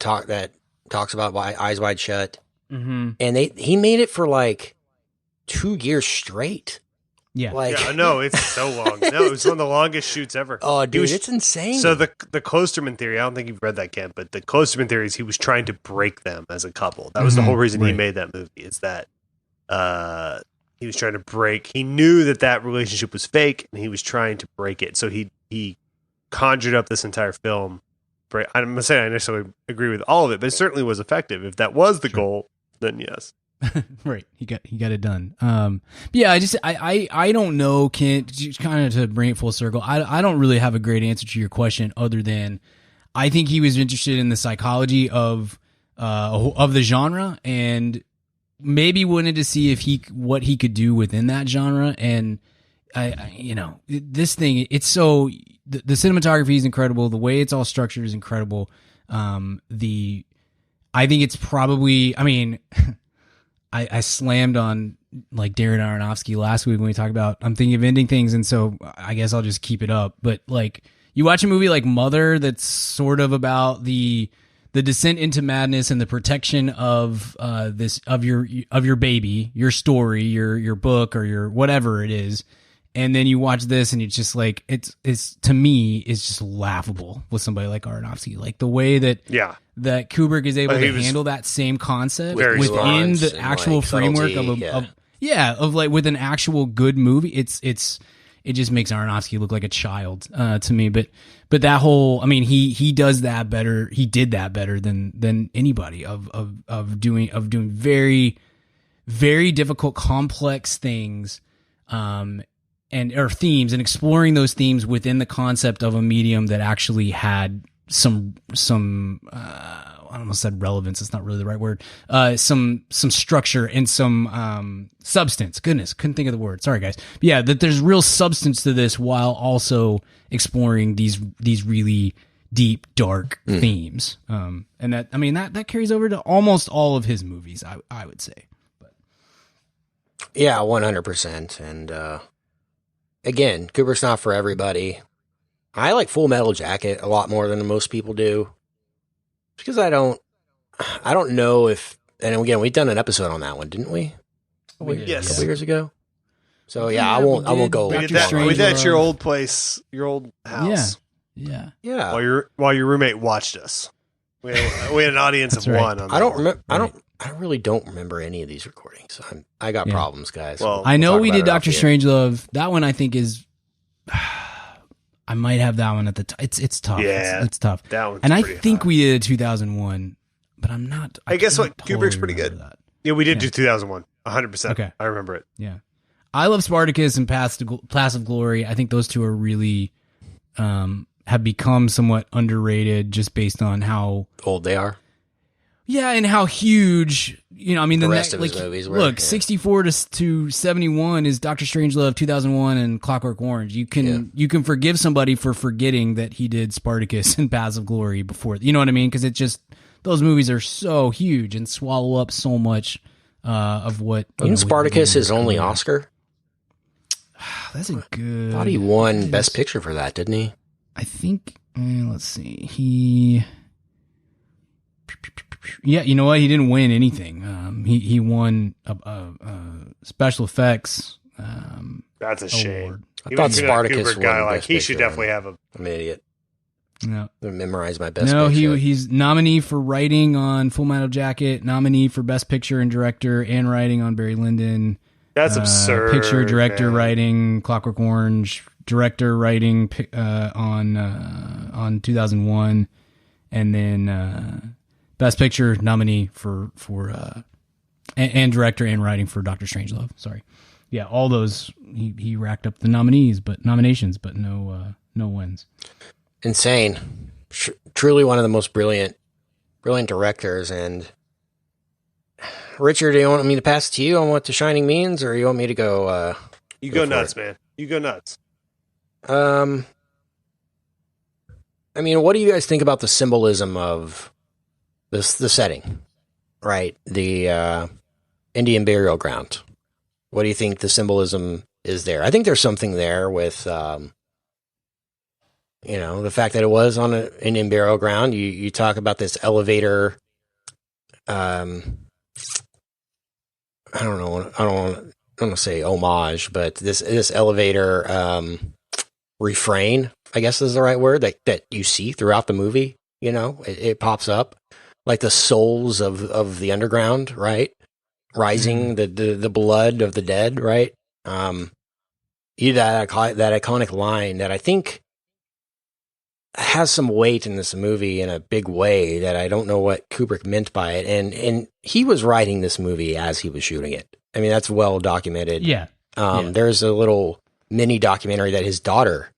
talks about Eyes Wide Shut, Mm-hmm. and he made it for like 2 years straight. Yeah. Like, Yeah, no, it's so long. No, it was one of the longest shoots ever. oh, dude, was- it's insane. So the Klosterman theory, I don't think you've read that, Kent, but the Klosterman theory is he was trying to break them as a couple. That was the whole reason he Right. made that movie, is that he was trying to break. He knew that relationship was fake, and he was trying to break it. So he conjured up this entire film. I'm going to say I necessarily agree with all of it, but it certainly was effective. If that was the goal, then yes. Right. He got it done. But yeah, I don't know, Kent, just kind of to bring it full circle. I don't really have a great answer to your question other than I think he was interested in the psychology of the genre and maybe wanted to see what he could do within that genre. And this thing, it's so the cinematography is incredible. The way it's all structured is incredible. I think it's probably, I mean, I slammed on like Darren Aronofsky last week when we talked about I'm thinking of ending things, and so I guess I'll just keep it up. But like you watch a movie like Mother that's sort of about the descent into madness and the protection of your baby, your story, your book, or your whatever it is. And then you watch this and it's just like, it's to me, it's just laughable with somebody like Aronofsky. Like the way that Kubrick is able to handle that same concept within the actual framework of like with an actual good movie. It just makes Aronofsky look like a child to me. But that whole, I mean, he does that better. He did that better than anybody of doing very, very difficult, complex things. Or themes, and exploring those themes within the concept of a medium that actually had some I almost said relevance. It's not really the right word. Some structure and some substance. Goodness, couldn't think of the word. Sorry, guys. But yeah, that there's real substance to this while also exploring these really deep, dark themes. And that, I mean, that carries over to almost all of his movies. I would say. But yeah, 100%. And again, Kubrick's not for everybody. I like Full Metal Jacket a lot more than most people do, because I don't know if. And again, we've done an episode on that one, didn't we? Yes, a couple years ago. So yeah, I won't go. We did that at your old place, your old house. Yeah. While your roommate watched us, we had an audience of one. On I don't remember. I really don't remember any of these recordings. I got problems, guys. Well, I know we did Dr. Strangelove. That one I think is. I might have that one at the top. It's tough. Yeah, it's tough. That one's and I pretty think hot. we did 200001, but I'm not. I guess what totally Kubrick's pretty good. remember that. Yeah, we did do 2001. 100%. Okay. I remember it. Yeah, I love Spartacus and Paths of Glory. I think those two are really have become somewhat underrated just based on how old they are. Yeah, and how huge, I mean, the rest of his movies were. Look, 64 to 71 is Dr. Strangelove, 2001, and Clockwork Orange. You can forgive somebody for forgetting that he did Spartacus and Paths of Glory before. You know what I mean? Because it just, those movies are so huge and swallow up so much of what. Isn't Spartacus his only Oscar? That's a good. I thought he won Best Picture for that, didn't he? I think. Let's see. Yeah, you know what? He didn't win anything. He won special effects. That's a shame. Award. I thought Spartacus Kubrick guy, won like Best he should Picture. definitely have a. I'm an idiot. No, I memorized my Best no. Picture. He's nominee for writing on Full Metal Jacket, nominee for Best Picture and Director, and writing on Barry Lyndon. That's absurd. Picture, director, man. writing Clockwork Orange, director, writing on 2001, and then Best Picture nominee for and director and writing for Dr. Strangelove. Sorry, yeah, all those he racked up the nominations, but no wins. Insane. Truly one of the most brilliant directors. And Richard, do you want me to pass it to you on what The Shining means, or you want me to go? You go nuts, man. You go nuts. I mean, what do you guys think about the symbolism of the setting? Right, the Indian burial ground What do you think the symbolism is there? I think there's something there with, the fact that it was on an Indian burial ground. You talk about this elevator. I don't know. I don't want to say homage, but this elevator refrain, I guess is the right word, that you see throughout the movie. It pops up like the souls of the underground, right? Rising, the blood of the dead, right? That iconic line that I think has some weight in this movie in a big way that I don't know what Kubrick meant by it. And he was writing this movie as he was shooting it. I mean, that's well documented. Yeah. There's a little mini documentary that his daughter,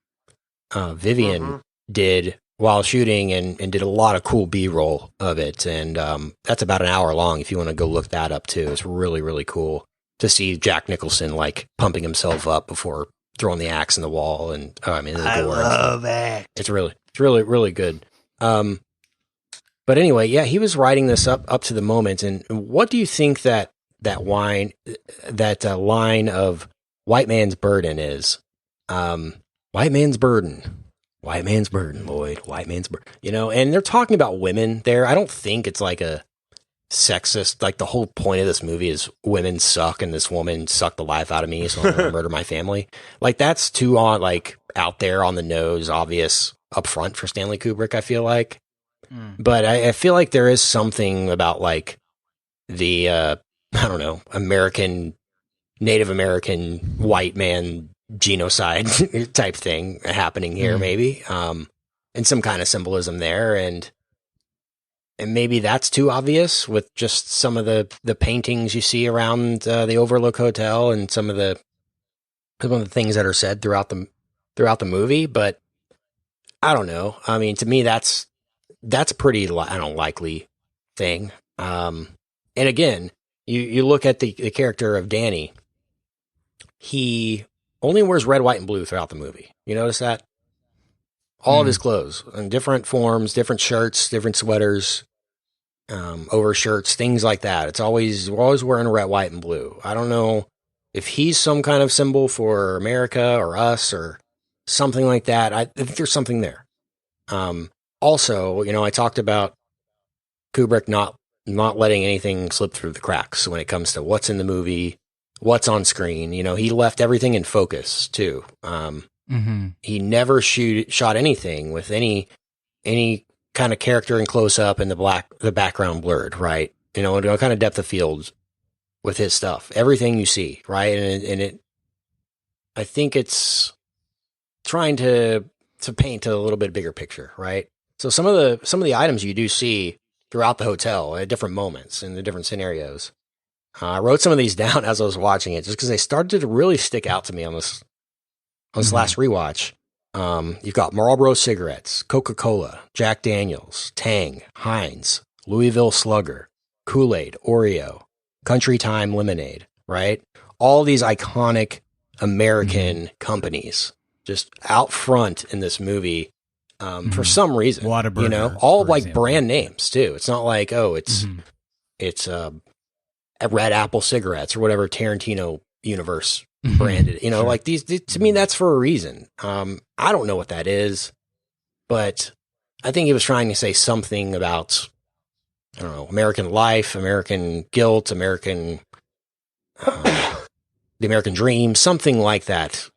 Vivian, did while shooting and did a lot of cool B-roll of it. And that's about an hour long if you want to go look that up too. It's really, really cool to see Jack Nicholson like pumping himself up before throwing the axe in the wall. And I love it. It's really, really good. But anyway, yeah, he was writing this up to the moment. And what do you think that line of white man's burden is? White man's burden. White man's burden, Lloyd. White man's burden. And they're talking about women there. I don't think it's like a sexist, like the whole point of this movie is women suck and this woman sucked the life out of me, so I'm going to murder my family. Like that's too out there on the nose, obvious up front for Stanley Kubrick, I feel like. But I feel like there is something about like the, Native American white man genocide type thing happening here, maybe, and some kind of symbolism there. And maybe that's too obvious with just some of the paintings you see around the Overlook Hotel and some of the things that are said throughout the movie. But I don't know. I mean, to me, that's a pretty likely thing. And again, you look at the character of Danny. He only wears red, white, and blue throughout the movie. You notice that? All of his clothes in different forms, different shirts, different sweaters, overshirts, things like that. We're always wearing red, white, and blue. I don't know if he's some kind of symbol for America or us or something like that. I think there's something there. Also, I talked about Kubrick not letting anything slip through the cracks when it comes to what's in the movie, what's on screen. He left everything in focus too. He never shot anything with any kind of character in close up and the background blurred, right? No kind of depth of field with his stuff. Everything you see, right? And I think it's trying to paint a little bit bigger picture, right? So some of the items you do see throughout the hotel at different moments in the different scenarios. I wrote some of these down as I was watching it, just because they started to really stick out to me on this last rewatch. You've got Marlboro cigarettes, Coca-Cola, Jack Daniels, Tang, Heinz, Louisville Slugger, Kool-Aid, Oreo, Country Time lemonade, right? All these iconic American companies just out front in this movie for some reason. Whataburger, all like example. Brand names too. It's not like, it's Red Apple cigarettes or whatever Tarantino universe branded. Sure. Like these to me, that's for a reason. I don't know what that is, but I think he was trying to say something about, I don't know, American life, American guilt, the American dream, something like that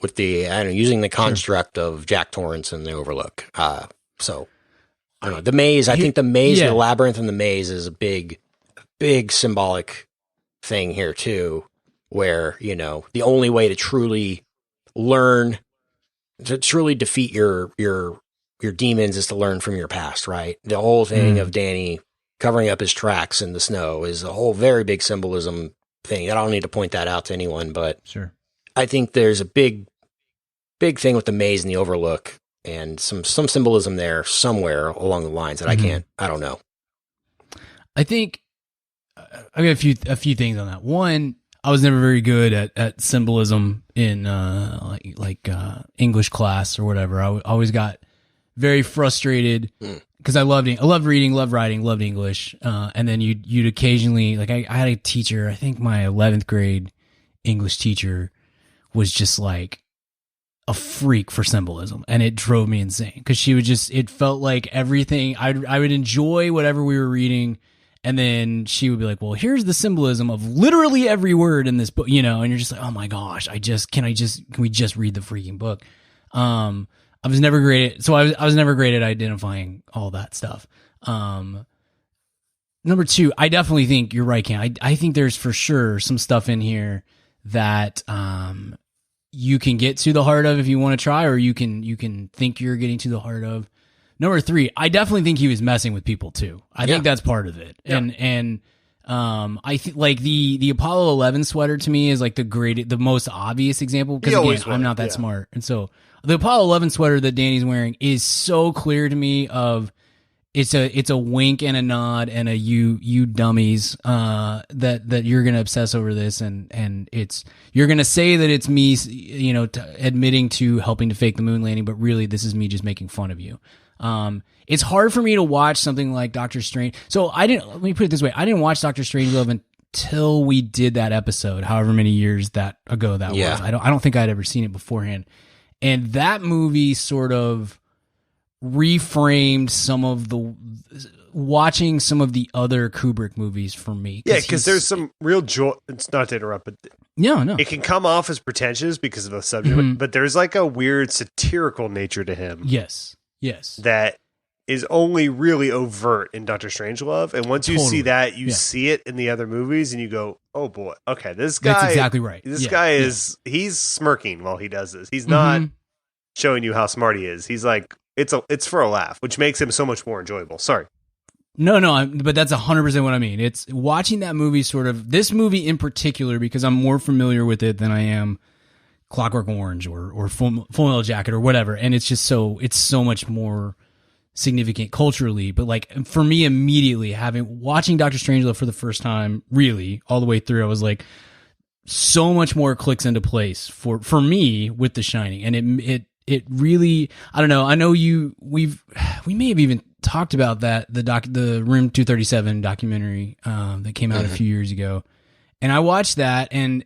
using the construct of Jack Torrance and the Overlook. So I don't know, the maze, I think the maze, the labyrinth and the maze is a big symbolic thing here too, where, the only way to truly learn, to truly defeat your demons is to learn from your past, right? The whole thing of Danny covering up his tracks in the snow is a whole very big symbolism thing. I don't need to point that out to anyone, but sure. I think there's a big thing with the maze and the Overlook and some symbolism there somewhere along the lines that I don't know. I think I got a few things on that. One, I was never very good at symbolism in English class or whatever. I always got very frustrated because I loved reading, loved writing, loved English. And then you'd occasionally, like, I had a teacher, I think my 11th grade English teacher was just like a freak for symbolism, and it drove me insane because she would just, it felt like everything, I would enjoy whatever we were reading, and then she would be like, well, here's the symbolism of literally every word in this book, and you're just like, oh my gosh, can we just read the freaking book? I was never great at, I was never great at identifying all that stuff. Number two, I definitely think you're right, Ken. I think there's for sure some stuff in here that you can get to the heart of if you want to try, or you can think you're getting to the heart of. Number three, I definitely think he was messing with people too. I think that's part of it. Yeah. And I think like the Apollo 11 sweater to me is like the most obvious example, because again, I'm not that smart. And so the Apollo 11 sweater that Danny's wearing is so clear to me of it's a wink and a nod and a you dummies that you're gonna obsess over this, and you're gonna say that it's me admitting to helping to fake the moon landing, but really this is me just making fun of you. It's hard for me to watch something like Doctor Strange. So let me put it this way, I didn't watch Doctor Strangelove until we did that episode, however many years ago that was. I don't think I'd ever seen it beforehand, and that movie sort of reframed watching some of the other Kubrick movies for me. Yeah, because there's some real joy. It's not to interrupt, but no, it can come off as pretentious because of the subject, but there's like a weird satirical nature to him. Yes. That is only really overt in Doctor Strangelove, and once you see that, you see it in the other movies, and you go, "Oh boy, okay, this guy." That's exactly right. This guy he's smirking while he does this. He's not showing you how smart he is. He's like, it's for a laugh, which makes him so much more enjoyable. Sorry. No, but that's 100% what I mean. It's watching that movie, sort of this movie in particular, because I'm more familiar with it than I am Clockwork Orange or Full Metal Jacket or whatever, and it's so much more significant culturally. But like for me, immediately watching Doctor Strangelove for the first time, really all the way through, I was like, so much more clicks into place for me with The Shining, and it really, I don't know. I know we may have even talked about that, the Room 237 documentary that came out a few years ago, and I watched that, and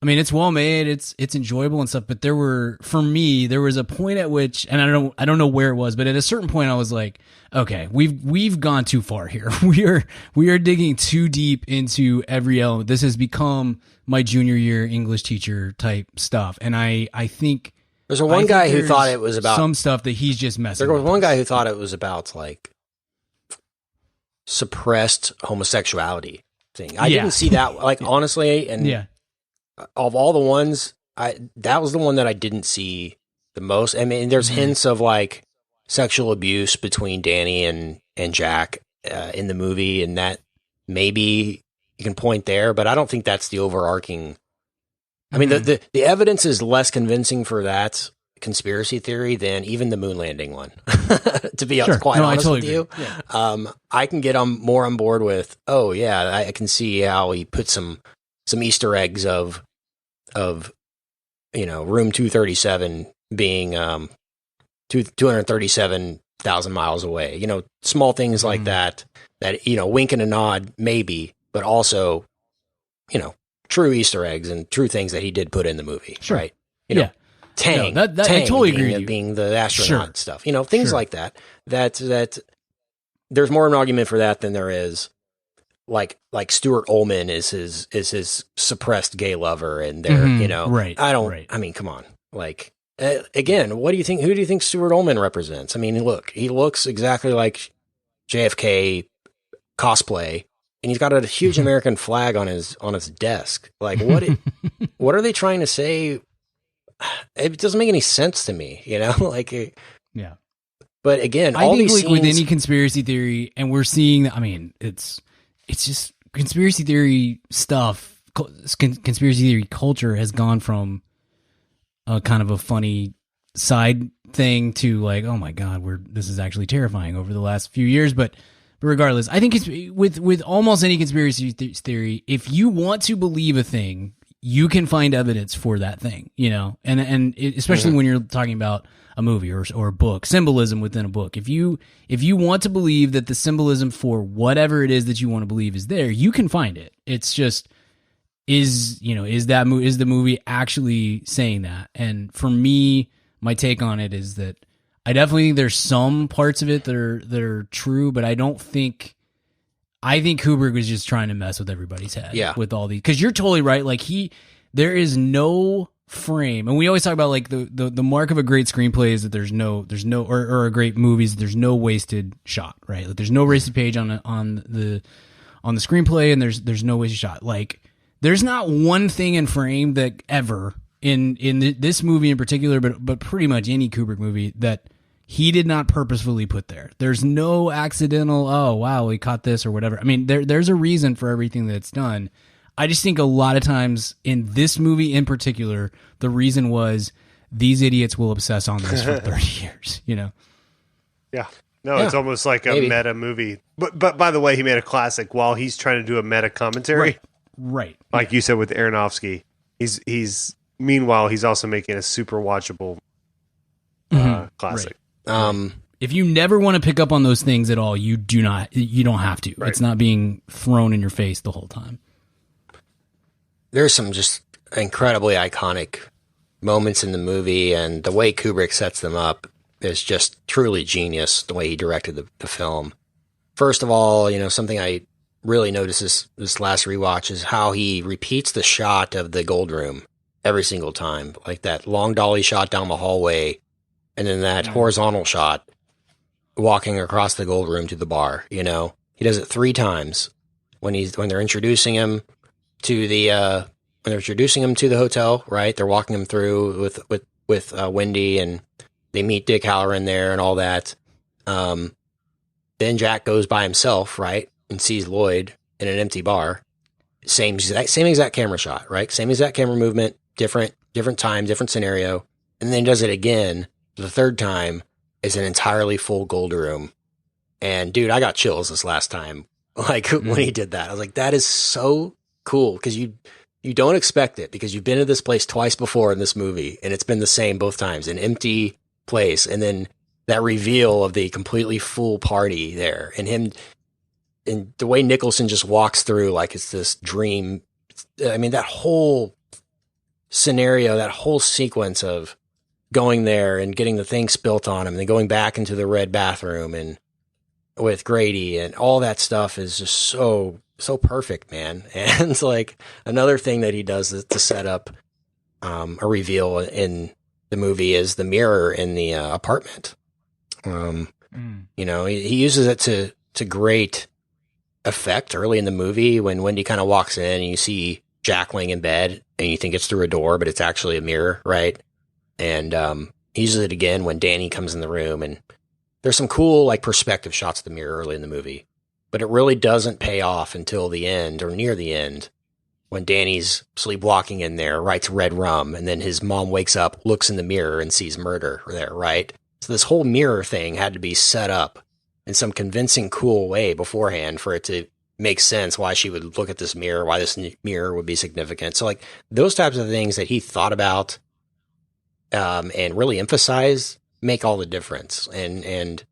I mean, it's well made, it's enjoyable and stuff, but there was a point at which, and I don't know where it was, but at a certain point I was like, okay, we've gone too far here. We are digging too deep into every element. This has become my junior year English teacher type stuff, and I think there's one guy who thought it was about some stuff that he's just messing. There was with one guy who thought it was about like suppressed homosexuality thing. I didn't see that, like, honestly, and of all the ones, that was the one that I didn't see the most. I mean, there's hints of like sexual abuse between Danny and Jack in the movie, and that maybe you can point there, but I don't think that's the overarching. I mean, the evidence is less convincing for that conspiracy theory than even the moon landing one, to be quite honest with you. Yeah. I can get more on board with, I can see how he put some Easter eggs of room 237 being 237,000 miles away. Small things like that, wink and a nod maybe, but also, true Easter eggs and true things that he did put in the movie, right? Tang, that Tang I totally agree with you. Being the astronaut stuff, things like that. That there's more of an argument for that than there is like Stuart Ullman is his suppressed gay lover, and they're right. I mean, come on, like again, what do you think? Who do you think Stuart Ullman represents? I mean, look, he looks exactly like JFK cosplay. And he's got a huge American flag on his desk. Like, what are they trying to say? It doesn't make any sense to me, like, yeah. But again, I think like with any conspiracy theory, and we're seeing that. I mean, it's just conspiracy theory stuff. Conspiracy theory culture has gone from a kind of a funny side thing to like, oh my God, this is actually terrifying over the last few years, but regardless, I think it's with almost any conspiracy theory, if you want to believe a thing, you can find evidence for that thing, especially when you're talking about a movie or a book, symbolism within a book. If you want to believe that the symbolism for whatever it is that you want to believe is there, you can find it. It's just, is the movie actually saying that? And for me, my take on it is that I definitely think there's some parts of it that are true, but I think Kubrick was just trying to mess with everybody's head with all these, because you're totally right. Like there is no frame, and we always talk about like the mark of a great screenplay is that there's no or a great movies, there's no wasted shot, right? Like there's no wasted page on the screenplay, and there's no wasted shot. Like there's not one thing in frame that ever in this movie in particular, but pretty much any Kubrick movie that he did not purposefully put there. There's no accidental, oh wow, we caught this or whatever. I mean, there's a reason for everything that's done. I just think a lot of times in this movie in particular, the reason was these idiots will obsess on this for 30 years, Yeah. No, it's almost like a meta movie. But by the way, he made a classic while he's trying to do a meta commentary. Right. Like you said with Aronofsky. Meanwhile, he's also making a super watchable classic. Right. If you never want to pick up on those things at all, you don't have to. Right. It's not being thrown in your face the whole time. There's some just incredibly iconic moments in the movie, and the way Kubrick sets them up is just truly genius, the way he directed the film. First of all, something I really noticed this last rewatch is how he repeats the shot of the gold room every single time. Like that long dolly shot down the hallway, and then that horizontal shot walking across the gold room to the bar. He does it 3 times when they're introducing him to the hotel, right? They're walking him through with Wendy, and they meet Dick Halloran there and all that. Then Jack goes by himself, right, and sees Lloyd in an empty bar. Same exact camera shot, right? Same exact camera movement, different time, different scenario, and then he does it again. The 3rd time is an entirely full gold room, and dude, I got chills this last time. Like when he did that, I was like, that is so cool, because you don't expect it, because you've been to this place twice before in this movie, and it's been the same both times, an empty place, and then that reveal of the completely full party there, and him, and the way Nicholson just walks through like it's this dream. I mean, that whole scenario, that whole sequence of going there and getting the thing spilt on him, and then going back into the red bathroom and with Grady, and all that stuff is just so perfect, man. And it's like another thing that he does to set up a reveal in the movie is the mirror in the apartment. He uses it to great effect early in the movie when Wendy kind of walks in and you see Jack laying in bed and you think it's through a door, but it's actually a mirror, right? And he uses it again when Danny comes in the room, and there's some cool like perspective shots of the mirror early in the movie. But it really doesn't pay off until the end, or near the end, when Danny's sleepwalking in there, writes red rum, and then his mom wakes up, looks in the mirror, and sees murder there, right? So this whole mirror thing had to be set up in some convincing, cool way beforehand for it to make sense why she would look at this mirror, why this mirror would be significant. So like those types of things that he thought about and really emphasized make all the difference. And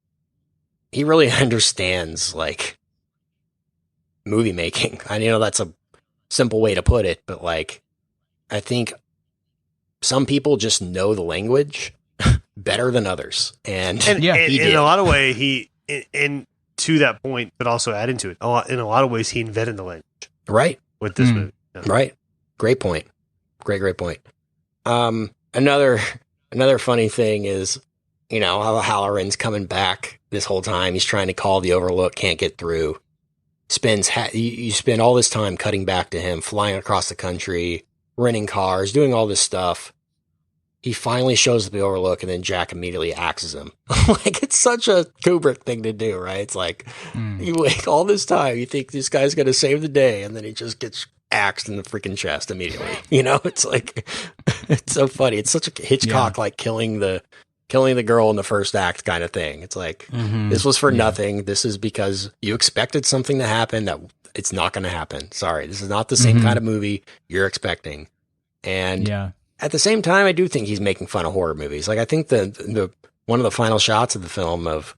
he really understands like movie making. I know that's a simple way to put it, but like, I think some people just know the language better than others. And in a lot of ways, and to that point, but also adding to it, in a lot of ways, he invented the language. Right. With this movie. Yeah. Right. Great point. Great point. Another funny thing is, how Halloran's coming back this whole time. He's trying to call the Overlook, can't get through. You spend all this time cutting back to him, flying across the country, renting cars, doing all this stuff. He finally shows the Overlook, and then Jack immediately axes him. Like, it's such a Kubrick thing to do, right? It's like, you wait all this time, you think this guy's going to save the day, and then he just gets axed in the freaking chest immediately. It's like, it's so funny. It's such a Hitchcock, like killing the girl in the first act kind of thing. It's like, this was for nothing. This is because you expected something to happen that it's not going to happen. Sorry, this is not the same kind of movie you're expecting. And Yeah. at the same time, I do think he's making fun of horror movies. Like, I think the one of the final shots of the film of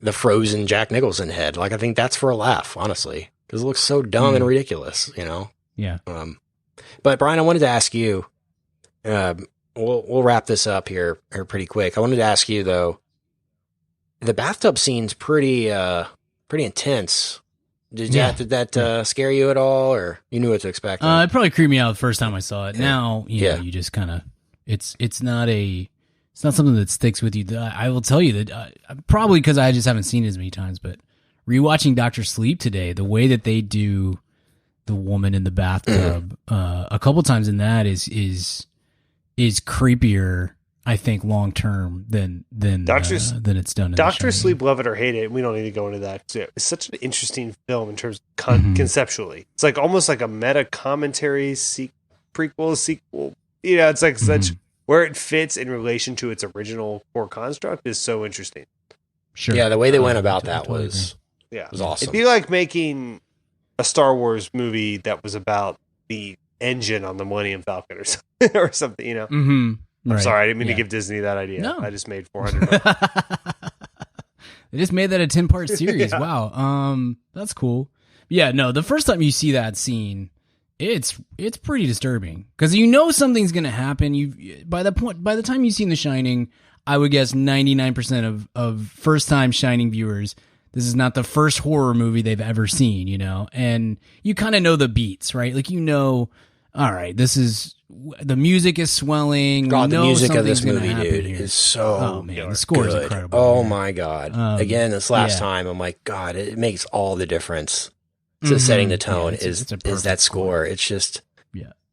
the frozen Jack Nicholson head, like, I think that's for a laugh, honestly, because it looks so dumb and ridiculous, you know? Yeah. But Brian, I wanted to ask you, we'll wrap this up here pretty quick. I wanted to ask you though, the bathtub scene's pretty intense. Did that scare you at all, or you knew what to expect? It probably creeped me out the first time I saw it. Now, you know, you just kind of, it's not something that sticks with you. I will tell you that probably because I just haven't seen it as many times, but rewatching Dr. Sleep today, the way that they do the woman in the bathtub a couple times in that is creepier, I think, long term than it's done in Dr. Sleep, love it or hate it. We don't need to go into that. It's such an interesting film in terms of conceptually. It's like almost like a meta commentary prequel, sequel. You know, it's like such where it fits in relation to its original core construct is so interesting. Sure. Yeah, the way they went about that was awesome. It'd be like making a Star Wars movie that was about the engine on the Millennium Falcon or something, you know? Mm-hmm. I'm sorry, I didn't mean to give Disney that idea. No. I just made $400. They just made that a 10-part series. Wow. That's cool. Yeah, no, the first time you see that scene, it's pretty disturbing because you know something's going to happen. By the time you've seen The Shining, I would guess 99% of first-time Shining viewers, this is not the first horror movie they've ever seen, you know? And you kind of know the beats, right? Like, you know, all right, the music is swelling. God, the music of this movie, dude, is so the score is incredible. Oh, my God. Again, this last time, I'm like, God, it makes all the difference. So setting the tone is that score. It's just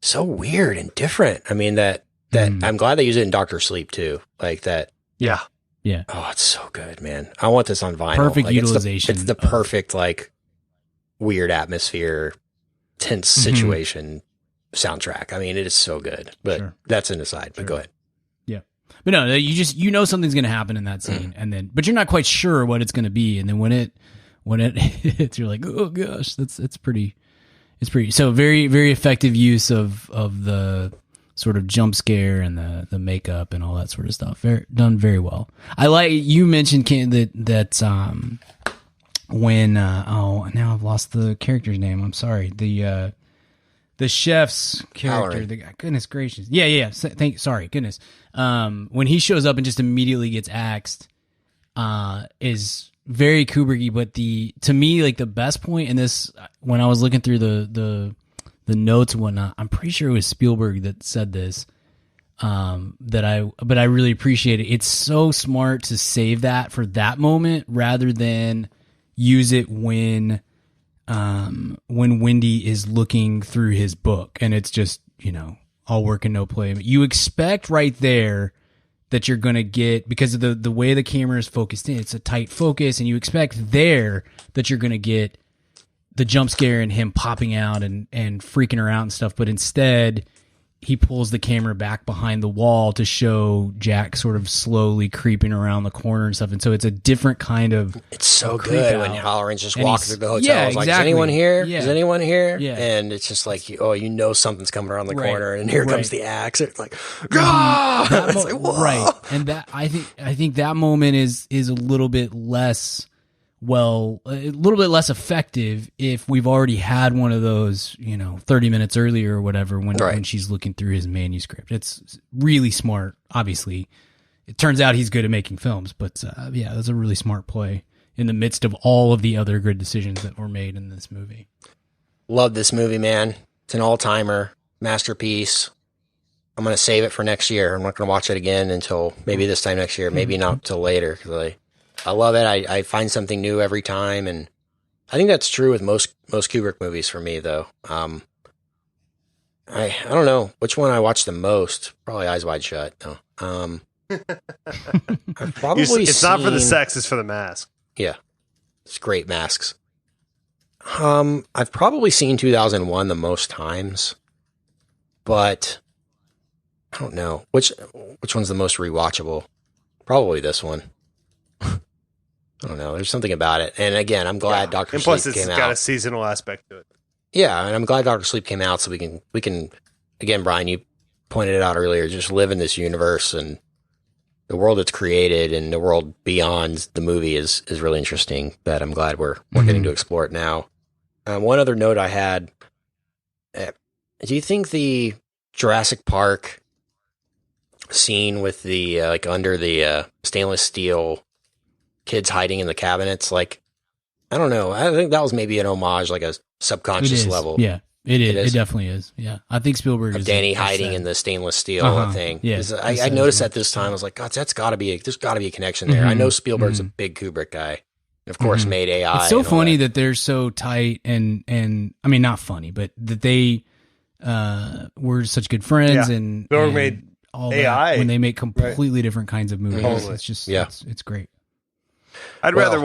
so weird and different. I mean, that I'm glad they use it in Dr. Sleep, too. Like that. Yeah. Yeah. Oh, it's so good, man. I want this on vinyl. Perfect utilization. It's the perfect, like, weird atmosphere, tense situation soundtrack. I mean, it is so good. But that's an aside. But go ahead. Yeah. But no, you know something's going to happen in that scene, but you're not quite sure what it's going to be, and then when it hits, you're like, oh gosh, it's pretty. So very, very effective use of the sort of jump scare and the makeup and all that sort of stuff. Done very well. I like you mentioned that when now I've lost the character's name. I'm sorry. The chef's character. Goodness gracious. Yeah. Sorry. Goodness. When he shows up and just immediately gets axed, is very Kubricky. But to me, like the best point in this, when I was looking through the notes and whatnot, I'm pretty sure it was Spielberg that said this. But I really appreciate it. It's so smart to save that for that moment rather than use it when Wendy is looking through his book and it's just, you know, all work and no play. You expect right there that you're going to get, because of the way the camera is focused in, it's a tight focus, and you expect there that you're going to get the jump scare and him popping out and freaking her out and stuff. But instead, he pulls the camera back behind the wall to show Jack sort of slowly creeping around the corner and stuff. And so it's a different kind of. It's so good when Halloran's just walking through the hotel. It's like, is anyone here? Yeah. Is anyone here? Yeah. And it's just like, you know something's coming around the corner, and here comes the axe. It's like, God! It's like, whoa! Right. And that I think that moment is a little bit less. Well, a little bit less effective if we've already had one of those, 30 minutes earlier or whatever when she's looking through his manuscript. It's really smart. Obviously, it turns out he's good at making films, but that's a really smart play in the midst of all of the other good decisions that were made in this movie. Love this movie, man. It's an all-timer, masterpiece. I'm going to save it for next year. I'm not going to watch it again until maybe this time next year, maybe not till later, because I love it. I find something new every time, and I think that's true with most Kubrick movies for me, though. I don't know which one I watch the most. Probably Eyes Wide Shut. No. I've probably it's not for the sex; it's for the mask. Yeah, it's great masks. I've probably seen 2001 the most times, but I don't know which one's the most rewatchable. Probably this one. I don't know. There's something about it. And again, I'm glad Dr. Sleep came out. And plus, it's got a seasonal aspect to it. Yeah, and I'm glad Dr. Sleep came out so we can again, Brian, you pointed it out earlier, just live in this universe and the world it's created and the world beyond the movie is really interesting, that I'm glad we're getting to explore it now. One other note I had, do you think the Jurassic Park scene with the, like under the stainless steel kids hiding in the cabinets, like, I don't know. I think that was maybe an homage, like a subconscious level. Yeah, it is. It definitely is. Yeah. I think Spielberg of is Danny hiding in the stainless steel thing. Yeah. I noticed that this time. I was like, God, there's got to be a connection there. I know Spielberg's a big Kubrick guy. And of course, made AI. It's so funny that they're so tight and I mean, not funny, but that they were such good friends and Spielberg made all AI that when they make completely different kinds of movies. Totally. It's just, it's great. I'd rather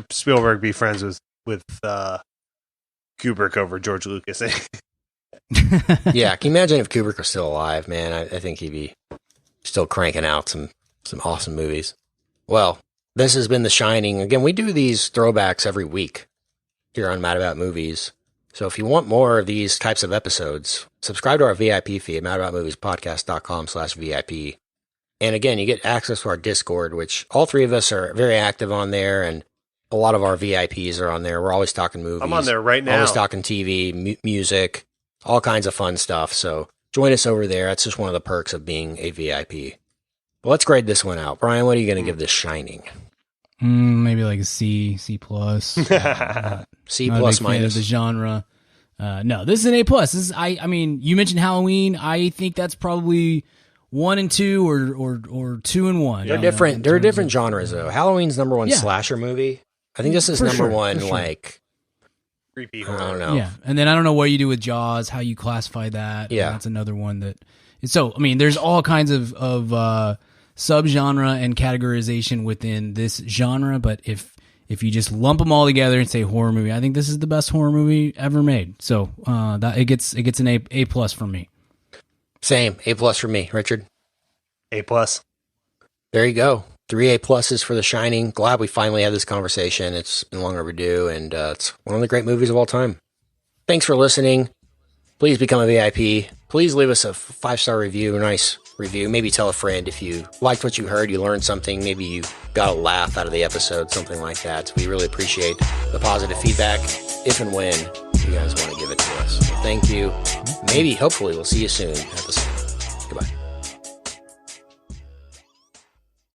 Spielberg be friends with Kubrick over George Lucas. Yeah, can you imagine if Kubrick was still alive, man? I think he'd be still cranking out some awesome movies. Well, this has been The Shining. Again, we do these throwbacks every week here on Mad About Movies. So if you want more of these types of episodes, subscribe to our VIP feed, madaboutmoviespodcast.com/VIP. And again, you get access to our Discord, which all three of us are very active on there, and a lot of our VIPs are on there. We're always talking movies. I'm on there right now. Always talking TV, music, all kinds of fun stuff. So join us over there. That's just one of the perks of being a VIP. Well, let's grade this one out. Brian, what are you going to give this Shining? Maybe like a C plus. C plus minus. The genre. No, this is an A plus. This is, I mean, you mentioned Halloween. I think that's probably 1 and 2 or 2 and 1. They're different. They're different genres though. Halloween's number one slasher movie. I think this is number one, like creepy I horror. don't know. Yeah, and then I don't know what you do with Jaws, how you classify that. Yeah, that's another one that. So I mean, there's all kinds of subgenre and categorization within this genre, but if you just lump them all together and say horror movie, I think this is the best horror movie ever made. So that it gets an A plus from me. Same A plus for me, Richard. A plus. There you go. 3 A pluses for The Shining. Glad we finally had this conversation. It's been long overdue, and it's one of the great movies of all time. Thanks for listening. Please become a VIP. Please leave us a 5-star review, a nice review. Maybe tell a friend if you liked what you heard, you learned something, maybe you got a laugh out of the episode, something like that. We really appreciate the positive feedback if and when you guys want to give it to us. Thank you. Maybe, hopefully, we'll see you soon at the